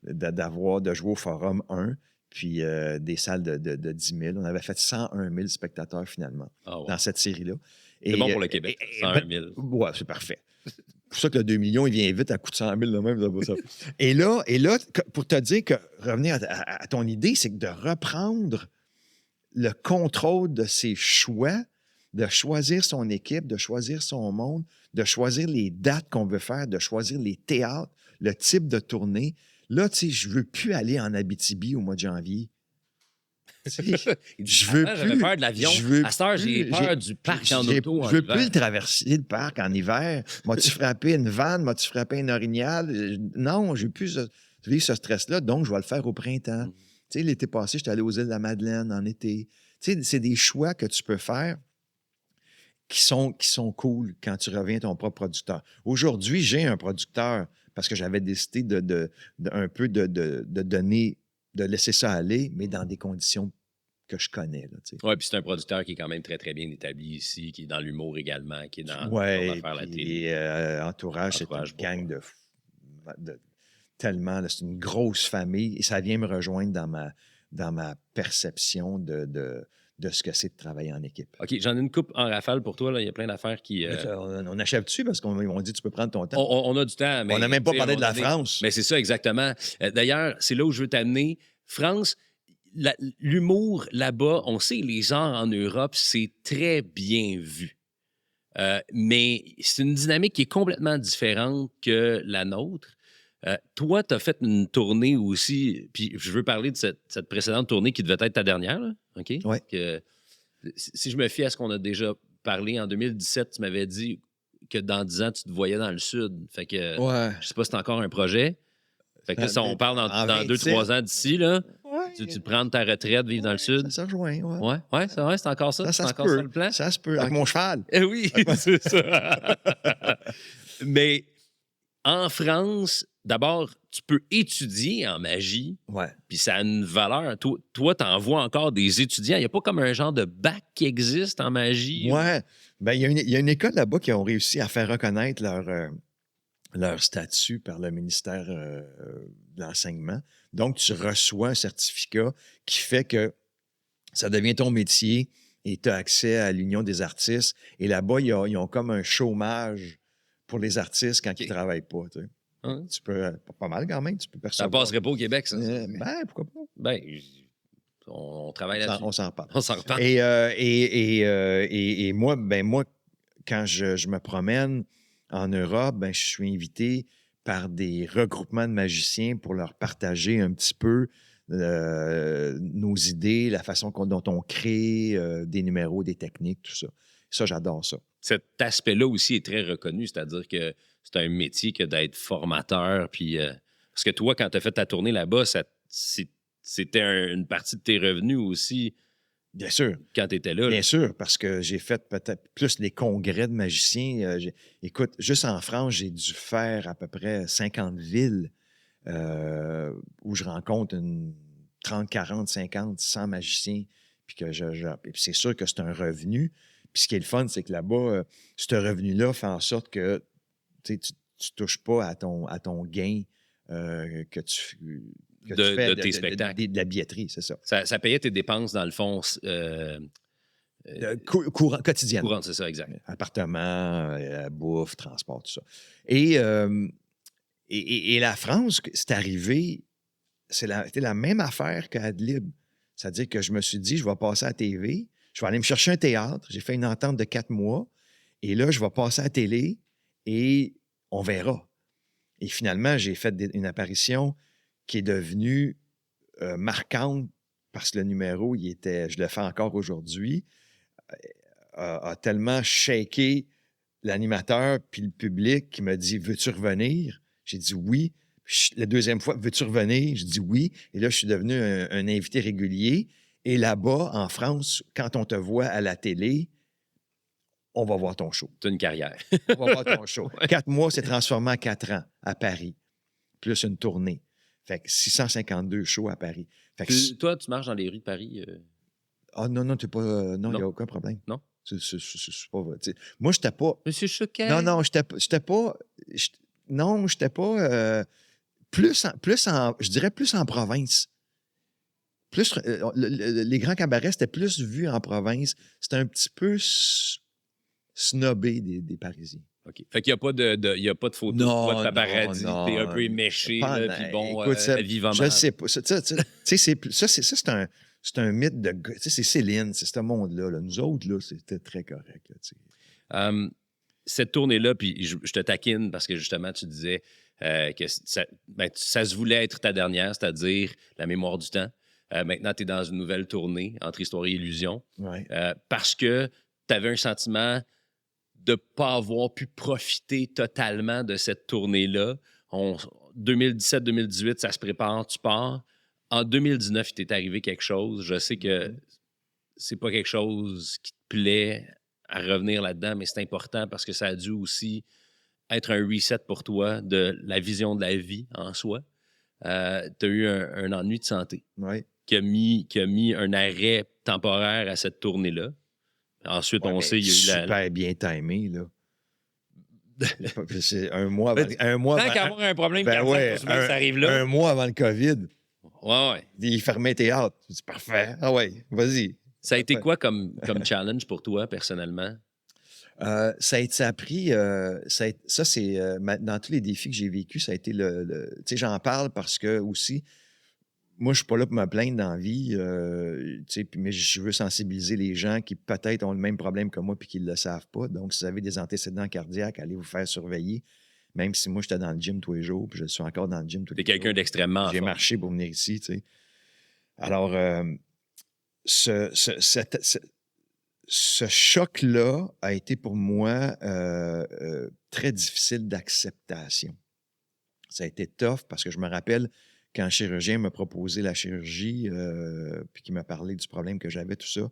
de jouer au Forum 1. Puis des salles de 10 000. On avait fait 101 000 spectateurs, finalement, dans cette série-là. C'est bon pour le Québec, 101 000. Ouais, c'est parfait. pour ça que le 2 millions, il vient vite à coup de 100 000 de même. Ça. Et là, pour te dire que, revenir à ton idée, c'est que de reprendre le contrôle de ses choix, de choisir son équipe, de choisir son monde, de choisir les dates qu'on veut faire, de choisir les théâtres, le type de tournée. Là, tu sais, je ne veux plus aller en Abitibi au mois de janvier. Je veux plus. J'avais peur de l'avion. À cette heure, j'ai peur du parc en auto. Je veux plus traverser le parc en hiver. M'as-tu frappé une vanne? M'as-tu frappé un orignal? Non, je veux plus vivre ce stress-là, donc je vais le faire au printemps. Tu sais, l'été passé, j'étais allé aux îles de la Madeleine en été. Tu sais, c'est des choix que tu peux faire qui sont cool quand tu reviens ton propre producteur. Aujourd'hui, j'ai un producteur parce que j'avais décidé de donner, de laisser ça aller, mais dans des conditions que je connais. Oui, puis c'est un producteur qui est quand même très, très bien établi ici, qui est dans l'humour également, qui est dans la télé. Et Entourage, c'est une gang de tellement, là, c'est une grosse famille et ça vient me rejoindre dans ma perception de ce que c'est de travailler en équipe. OK, j'en ai une coupe en rafale pour toi. Là. Il y a plein d'affaires qui... On achève dessus parce qu'on m'a dit tu peux prendre ton temps. On a du temps. Mais, on n'a même pas parlé de la France. Mais c'est ça, exactement. D'ailleurs, c'est là où je veux t'amener. France, l'humour là-bas, on sait, les genres en Europe, c'est très bien vu. Mais c'est une dynamique qui est complètement différente que la nôtre. Toi, tu as fait une tournée aussi, puis je veux parler de cette précédente tournée qui devait être ta dernière, là, OK? Oui. Si je me fie à ce qu'on a déjà parlé, en 2017, tu m'avais dit que dans 10 ans, tu te voyais dans le Sud. Fait que je sais pas si c'est encore un projet. Fait que là, si on parle dans 2-3 ans d'ici, là, tu prends ta retraite, vivre dans le Sud. Ça se rejoint, ouais, c'est vrai, c'est encore ça. Ça c'est se encore peut. ça le plan. Ça se peut, avec mon cheval. Oui, c'est ça. Mais en France, d'abord, tu peux étudier en magie, puis ça a une valeur. Toi, tu envoies encore des étudiants. Il n'y a pas comme un genre de bac qui existe en magie? Oui. Bien, il y a une école là-bas qui ont réussi à faire reconnaître leur statut par le ministère de l'Enseignement. Donc, tu reçois un certificat qui fait que ça devient ton métier et tu as accès à l'Union des artistes. Et là-bas, ils ont comme un chômage pour les artistes quand ils ne travaillent pas. Tu sais. Tu peux, pas mal quand même, tu peux percevoir. Ça passerait pas au Québec, ça? Pourquoi pas? Ben, on travaille là-dessus. On s'en reparle. On s'en reparle. Et moi, quand je me promène en Europe, je suis invité par des regroupements de magiciens pour leur partager un petit peu nos idées, la façon dont on crée des numéros, des techniques, tout ça. Ça, j'adore ça. Cet aspect-là aussi est très reconnu, c'est-à-dire que c'est un métier que d'être formateur. Puis, parce que toi, quand tu as fait ta tournée là-bas, c'était une partie de tes revenus aussi. Bien sûr. Quand tu étais là. Bien sûr, parce que j'ai fait peut-être plus les congrès de magiciens. Écoute, juste en France, j'ai dû faire à peu près 50 villes où je rencontre 30, 40, 50, 100 magiciens. Puis c'est sûr que c'est un revenu. Puis ce qui est le fun, c'est que là-bas, ce revenu-là fait en sorte que tu ne touches pas à ton gain que tu fais de tes spectacles. De la billetterie, c'est ça. Ça payait tes dépenses, dans le fond. Quotidienne. Courante, c'est ça, exact. Appartement, bouffe, transport, tout ça. Et la France, c'est arrivé, c'était la même affaire qu'Adlib. C'est-à-dire que je me suis dit, je vais passer à la TV, je vais aller me chercher un théâtre. J'ai fait une entente de 4 mois. Et là, je vais passer à la télé et on verra. Et finalement, j'ai fait une apparition qui est devenue marquante parce que le numéro, je le fais encore aujourd'hui, a tellement shaké l'animateur puis le public qui m'a dit « Veux-tu revenir? » J'ai dit « Oui. » La deuxième fois « Veux-tu revenir? » J'ai dit « Oui. » Et là, je suis devenu un invité régulier. Et là-bas, en France, quand on te voit à la télé, on va voir ton show. C'est une carrière. On va voir ton show. 4 mois, c'est transformé en 4 ans à Paris, plus une tournée. Fait que 652 shows à Paris. Fait que toi, tu marches dans les rues de Paris? Non, t'es pas... non, il n'y a aucun problème. Non? C'est pas... Moi, je n'étais pas... Monsieur Choquet? Non, j'étais pas... Non, j'étais pas... je dirais plus en province. Plus, les grands cabarets, c'était plus vu en province. C'était un petit peu snobé des Parisiens. OK. Fait qu'il n'y a pas de photo de toi de paparazzi. T'es un peu éméché, puis bon, écoute, la vie va mal. Je sais pas. C'est un mythe de gars. C'est Céline, c'est ce monde-là. Là. Nous autres, là, c'était très correct. Là, cette tournée-là, puis je te taquine parce que justement, tu disais que ça se voulait être ta dernière, c'est-à-dire La mémoire du temps. Maintenant, tu es dans une nouvelle tournée entre Histoire et Illusion. Ouais. Parce que tu avais un sentiment de ne pas avoir pu profiter totalement de cette tournée-là. 2017-2018, ça se prépare, tu pars. En 2019, il t'est arrivé quelque chose. Je sais que c'est pas quelque chose qui te plaît à revenir là-dedans, mais c'est important parce que ça a dû aussi être un reset pour toi de la vision de la vie en soi. Tu as eu un ennui de santé qui a mis un arrêt temporaire à cette tournée-là. Ensuite, on sait, il y a eu super bien timé, là. C'est un mois avant. Tant qu'avoir un problème ça arrive là. Un mois avant le COVID. Ouais. Il fermait théâtre. C'est parfait. Ah ouais, vas-y. Ça a été quoi comme challenge pour toi, personnellement? Ça a pris... ça, c'est... dans tous les défis que j'ai vécus, ça a été tu sais, j'en parle parce que, aussi, moi, je suis pas là pour me plaindre dans la vie, tu sais, mais je veux sensibiliser les gens qui, peut-être, ont le même problème que moi puis qui ne le savent pas. Donc, si vous avez des antécédents cardiaques, allez vous faire surveiller. Même si moi, j'étais dans le gym tous les jours, puis je suis encore dans le gym tous les jours. T'es quelqu'un d'extrêmement J'ai marché pour venir ici, tu sais. Alors, ce choc-là a été pour moi très difficile d'acceptation. Ça a été tough parce que je me rappelle quand le chirurgien m'a proposé la chirurgie puis qu'il m'a parlé du problème que j'avais, tout ça,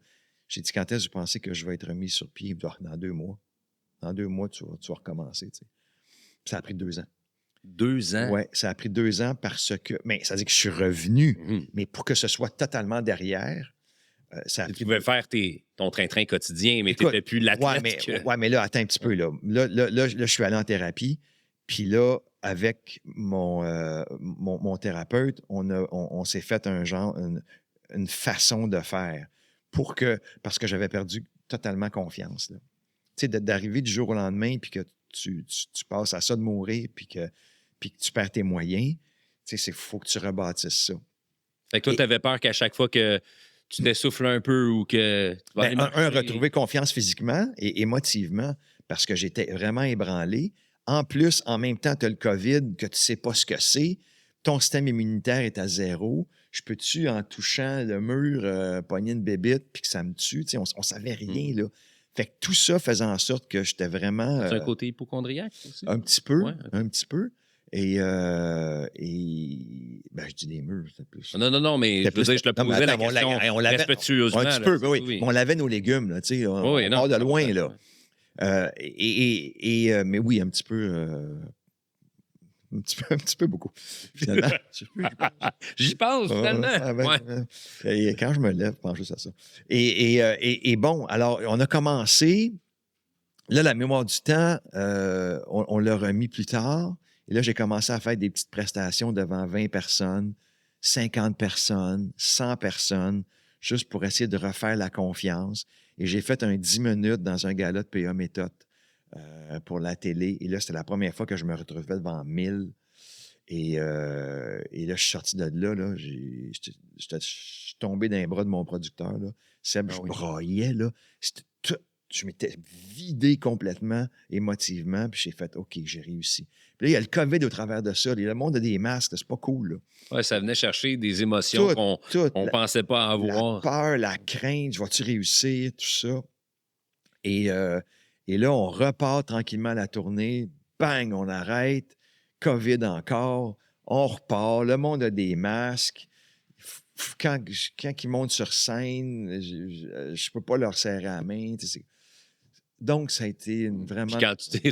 j'ai dit, quand est-ce que vous pensez que je vais être remis sur pied? Dans 2 mois. Dans 2 mois, tu vas recommencer, tu sais. Ça a pris 2 ans. 2 ans? Oui, ça a pris 2 ans parce que... Mais ça veut dire que je suis revenu. Mais pour que ce soit totalement derrière, ça a pris... Tu pouvais faire ton train-train quotidien, mais tu n'étais plus l'athlète. Oui, mais là, attends un petit peu. Là, je suis allé en thérapie. Puis là, avec mon thérapeute, on s'est fait une façon de faire parce que j'avais perdu totalement confiance. Tu sais, d'arriver du jour au lendemain puis que tu passes à ça de mourir puis que tu perds tes moyens, tu sais, il faut que tu rebâtisses ça. Fait que toi, tu avais peur qu'à chaque fois que tu t'essouffles un peu ou que... retrouver confiance physiquement et émotivement parce que j'étais vraiment ébranlé. En plus, en même temps, tu as le COVID, que tu ne sais pas ce que c'est. Ton système immunitaire est à 0. Je peux-tu, en touchant le mur, pogner une bébite puis que ça me tue? On ne savait rien, là. Fait que tout ça faisait en sorte que j'étais vraiment... C'est un côté hypochondriaque aussi? Un petit peu, un petit peu. Et je dis des murs, c'est plus... Non, mais je veux dire, je te posais la question respectueusement. Un petit peu, oui. On lavait nos légumes, là, tu sais. On part de loin, là. Mais oui, un petit peu beaucoup, finalement. J'y pense, finalement. Et quand je me lève, je pense juste à ça. Et bon, alors, on a commencé. Là, la mémoire du temps, on l'a remis plus tard. Et là, j'ai commencé à faire des petites prestations devant 20 personnes, 50 personnes, 100 personnes, juste pour essayer de refaire la confiance. Et j'ai fait un 10 minutes dans un gala de PA Méthode pour la télé. Et là, c'était la première fois que je me retrouvais devant 1000. Et là, je suis sorti de là. Je suis tombé dans les bras de mon producteur. Là. Seb, je braillais. Là. Je m'étais vidé complètement émotivement. Puis j'ai fait, OK, j'ai réussi. Puis là, il y a le COVID au travers de ça. Le monde a des masques. C'est pas cool. Oui, ça venait chercher des émotions qu'on ne pensait pas avoir. La peur, la crainte. Vas-tu réussir? Tout ça. Et là, on repart tranquillement à la tournée. Bang, on arrête. COVID encore. On repart. Le monde a des masques. Quand ils montent sur scène, je ne peux pas leur serrer la main. Donc, ça a été vraiment... Puis quand tu t'es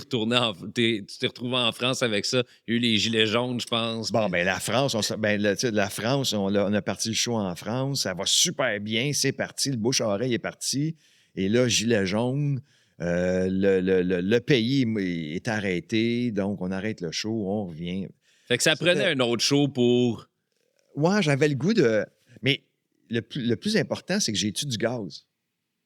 retrouvé en France avec ça, il y a eu les gilets jaunes, je pense. Bon, bien, la France, on a parti le show en France. Ça va super bien. C'est parti. Le bouche-à-oreille est parti. Et là, gilets jaunes... le pays est arrêté, donc on arrête le show, on revient. Fait que ça prenait un autre show pour... Ouais, j'avais le goût de... Mais le plus important, c'est que j'ai tué du gaz.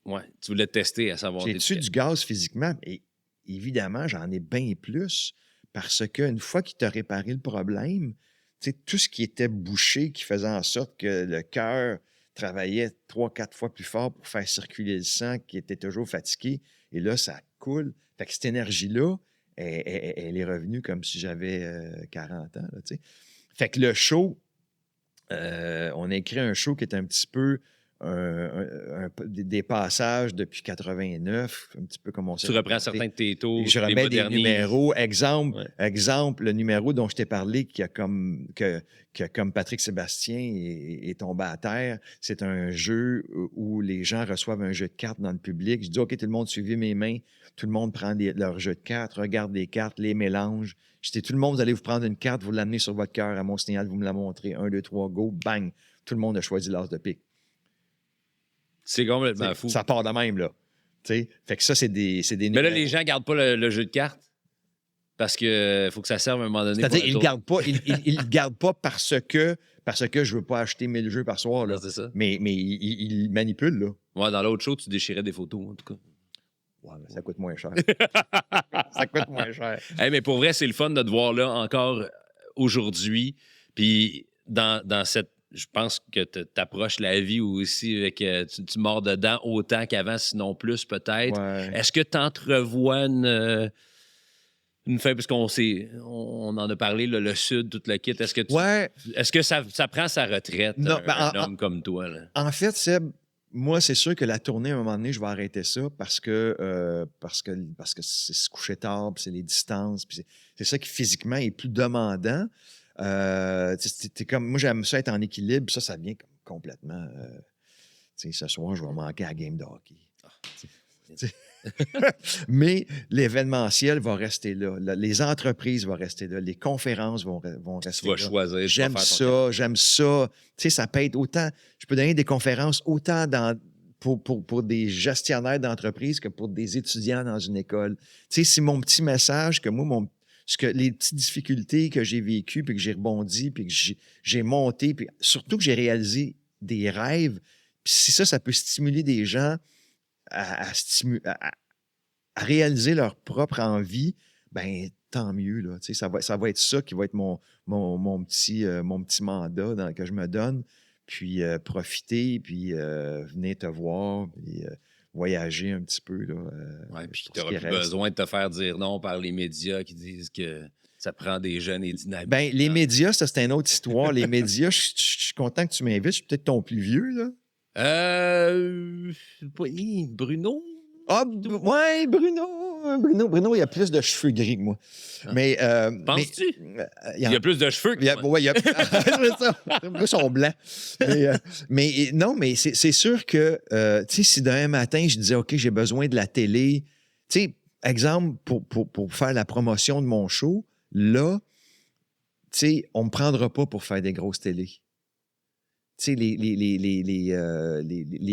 Ouais, tu voulais tester à savoir... J'ai tué du gaz physiquement. Et évidemment, j'en ai bien plus parce qu'une fois qu'il t'a réparé le problème, tu sais, tout ce qui était bouché, qui faisait en sorte que le cœur travaillait 3-4 fois plus fort pour faire circuler le sang, qui était toujours fatigué, et là, ça coule. Fait que cette énergie-là, elle est revenue comme si j'avais 40 ans, là, tu sais. Fait que le show, on a écrit un show qui est un petit peu des passages depuis 89, un petit peu comme on s'est Tu reprends certains de tes tours, je tu les remets des modernises. numéros. Exemple, Ouais. exemple, le numéro dont je t'ai parlé qui a comme Patrick Sébastien est tombé à terre, c'est un jeu où les gens reçoivent un jeu de cartes dans le public. Je dis, OK, tout le monde suivez mes mains. Tout le monde prend leur jeu de cartes, regarde les cartes, les mélange. Je dis, tout le monde, vous allez vous prendre une carte, vous l'amenez sur votre cœur à mon signal, vous me la montrez. 1, 2, 3, go, bang. Tout le monde a choisi l'as de pique. C'est complètement fou. Ça part de même, là. T'sais? Fait que ça, c'est des Mais là, les gens ne gardent pas le jeu de cartes parce qu'il faut que ça serve à un moment donné. C'est-à-dire, ils ne le gardent pas parce que je ne veux pas acheter 1000 jeux par soir. Là. C'est ça. Mais ils manipulent, là. Ouais, dans l'autre show, tu déchirais des photos, en tout cas. Ouais, mais ça coûte moins cher. Ça coûte moins cher. Hey, mais pour vrai, c'est le fun de te voir là encore aujourd'hui. Puis dans cette. Je pense que tu approches la vie aussi avec. Tu mords dedans autant qu'avant, sinon plus peut-être. Ouais. Est-ce que tu entrevois une fin, parce qu'on on en a parlé, là, le Sud, tout le kit. Est-ce que ça prend sa retraite, Non, un homme comme toi? Là? En fait, Seb, moi, c'est sûr que la tournée, à un moment donné, je vais arrêter ça parce que c'est se coucher tard, puis c'est les distances, puis c'est ça qui physiquement est plus demandant. Comme, moi, j'aime ça être en équilibre, ça vient complètement. Ce soir, je vais manquer à la game de hockey. Mais l'événementiel va rester là. Les entreprises vont rester là. Les conférences vont rester là. Tu vas choisir. J'aime ça. Tu sais, ça peut être autant... Je peux donner des conférences autant pour des gestionnaires d'entreprise que pour des étudiants dans une école. Tu sais, c'est mon petit message que moi, les petites difficultés que j'ai vécues, puis que j'ai rebondi, puis que j'ai monté, puis surtout que j'ai réalisé des rêves. Puis si ça peut stimuler des gens à réaliser leur propre envie, ben tant mieux. Là. Tu sais, ça va être ça qui va être mon petit mandat que je me donne. Puis profiter, puis venir te voir, puis voyager un petit peu. Là, puis tu n'auras plus besoin de te faire dire non par les médias qui disent que ça prend des jeunes et dynamiques. Ben, les médias, ça, c'est une autre histoire. Les médias, je suis content que tu m'invites. Je suis peut-être ton plus vieux, là. Bruno? Ah, ouais, Bruno, il a plus de cheveux gris que moi. Mais, penses-tu? Il y a plus de cheveux que moi. Oui, c'est ça. Ils sont blancs. Mais non, mais c'est sûr que, tu sais, si demain matin, je disais, OK, j'ai besoin de la télé, tu sais, exemple, pour faire la promotion de mon show, là, tu sais, on ne me prendra pas pour faire des grosses télés. Tu sais, les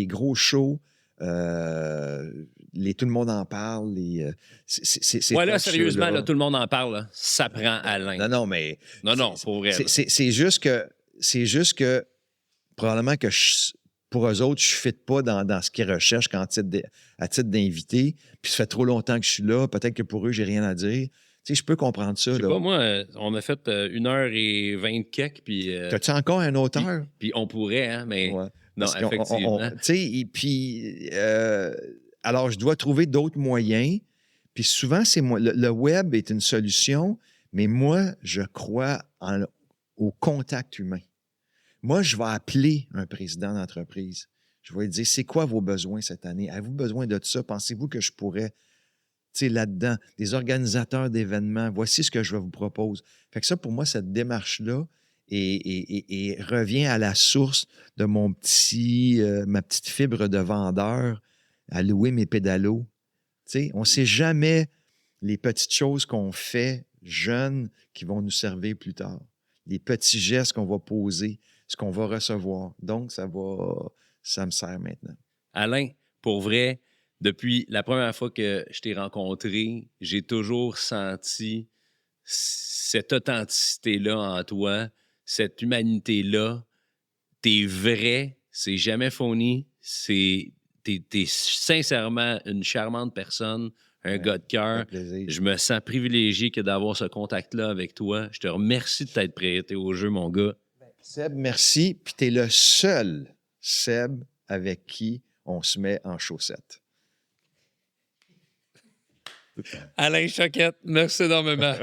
gros shows, tout le monde en parle. Là, sérieusement, là, tout le monde en parle. Là. Ça prend Alain. Non, mais... Non, pour vrai. C'est juste que probablement que pour eux autres, je ne fit pas dans ce qu'ils recherchent à titre d'invité. Puis ça fait trop longtemps que je suis là. Peut-être que pour eux, j'ai rien à dire. Tu sais, je peux comprendre ça. Je sais pas, moi, on a fait 1h20 quelques, puis... T'as-tu encore un auteur? Puis on pourrait, hein, mais... Ouais. Non, effectivement. Tu sais, puis... alors, je dois trouver d'autres moyens. Puis souvent, le web est une solution, mais moi, je crois au contact humain. Moi, je vais appeler un président d'entreprise. Je vais lui dire, c'est quoi vos besoins cette année? Avez-vous besoin de ça? Pensez-vous que je pourrais... Tu sais, là-dedans, des organisateurs d'événements, voici ce que je vous propose. Fait que ça, pour moi, cette démarche-là et revient à la source de ma petite fibre de vendeur à louer mes pédalos. Tu sais, on ne sait jamais les petites choses qu'on fait jeunes qui vont nous servir plus tard. Les petits gestes qu'on va poser, ce qu'on va recevoir. Donc, ça me sert maintenant. Alain, pour vrai, depuis la première fois que je t'ai rencontré, j'ai toujours senti cette authenticité-là en toi, cette humanité-là. T'es vrai, c'est jamais phony, t'es sincèrement une charmante personne, un gars de cœur. Je me sens privilégié que d'avoir ce contact-là avec toi. Je te remercie de t'être prêté au jeu, mon gars. Seb, merci. Puis tu es le seul Seb avec qui on se met en chaussettes. Alain Choquette, merci énormément.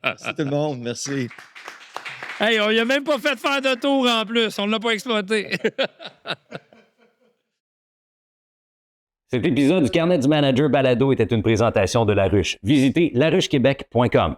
Merci tout le monde, merci. Hey, on lui a même pas fait faire de tour en plus. On ne l'a pas exploité. Cet épisode du Carnet du Manager Balado était une présentation de La Ruche. Visitez laruchequebec.com.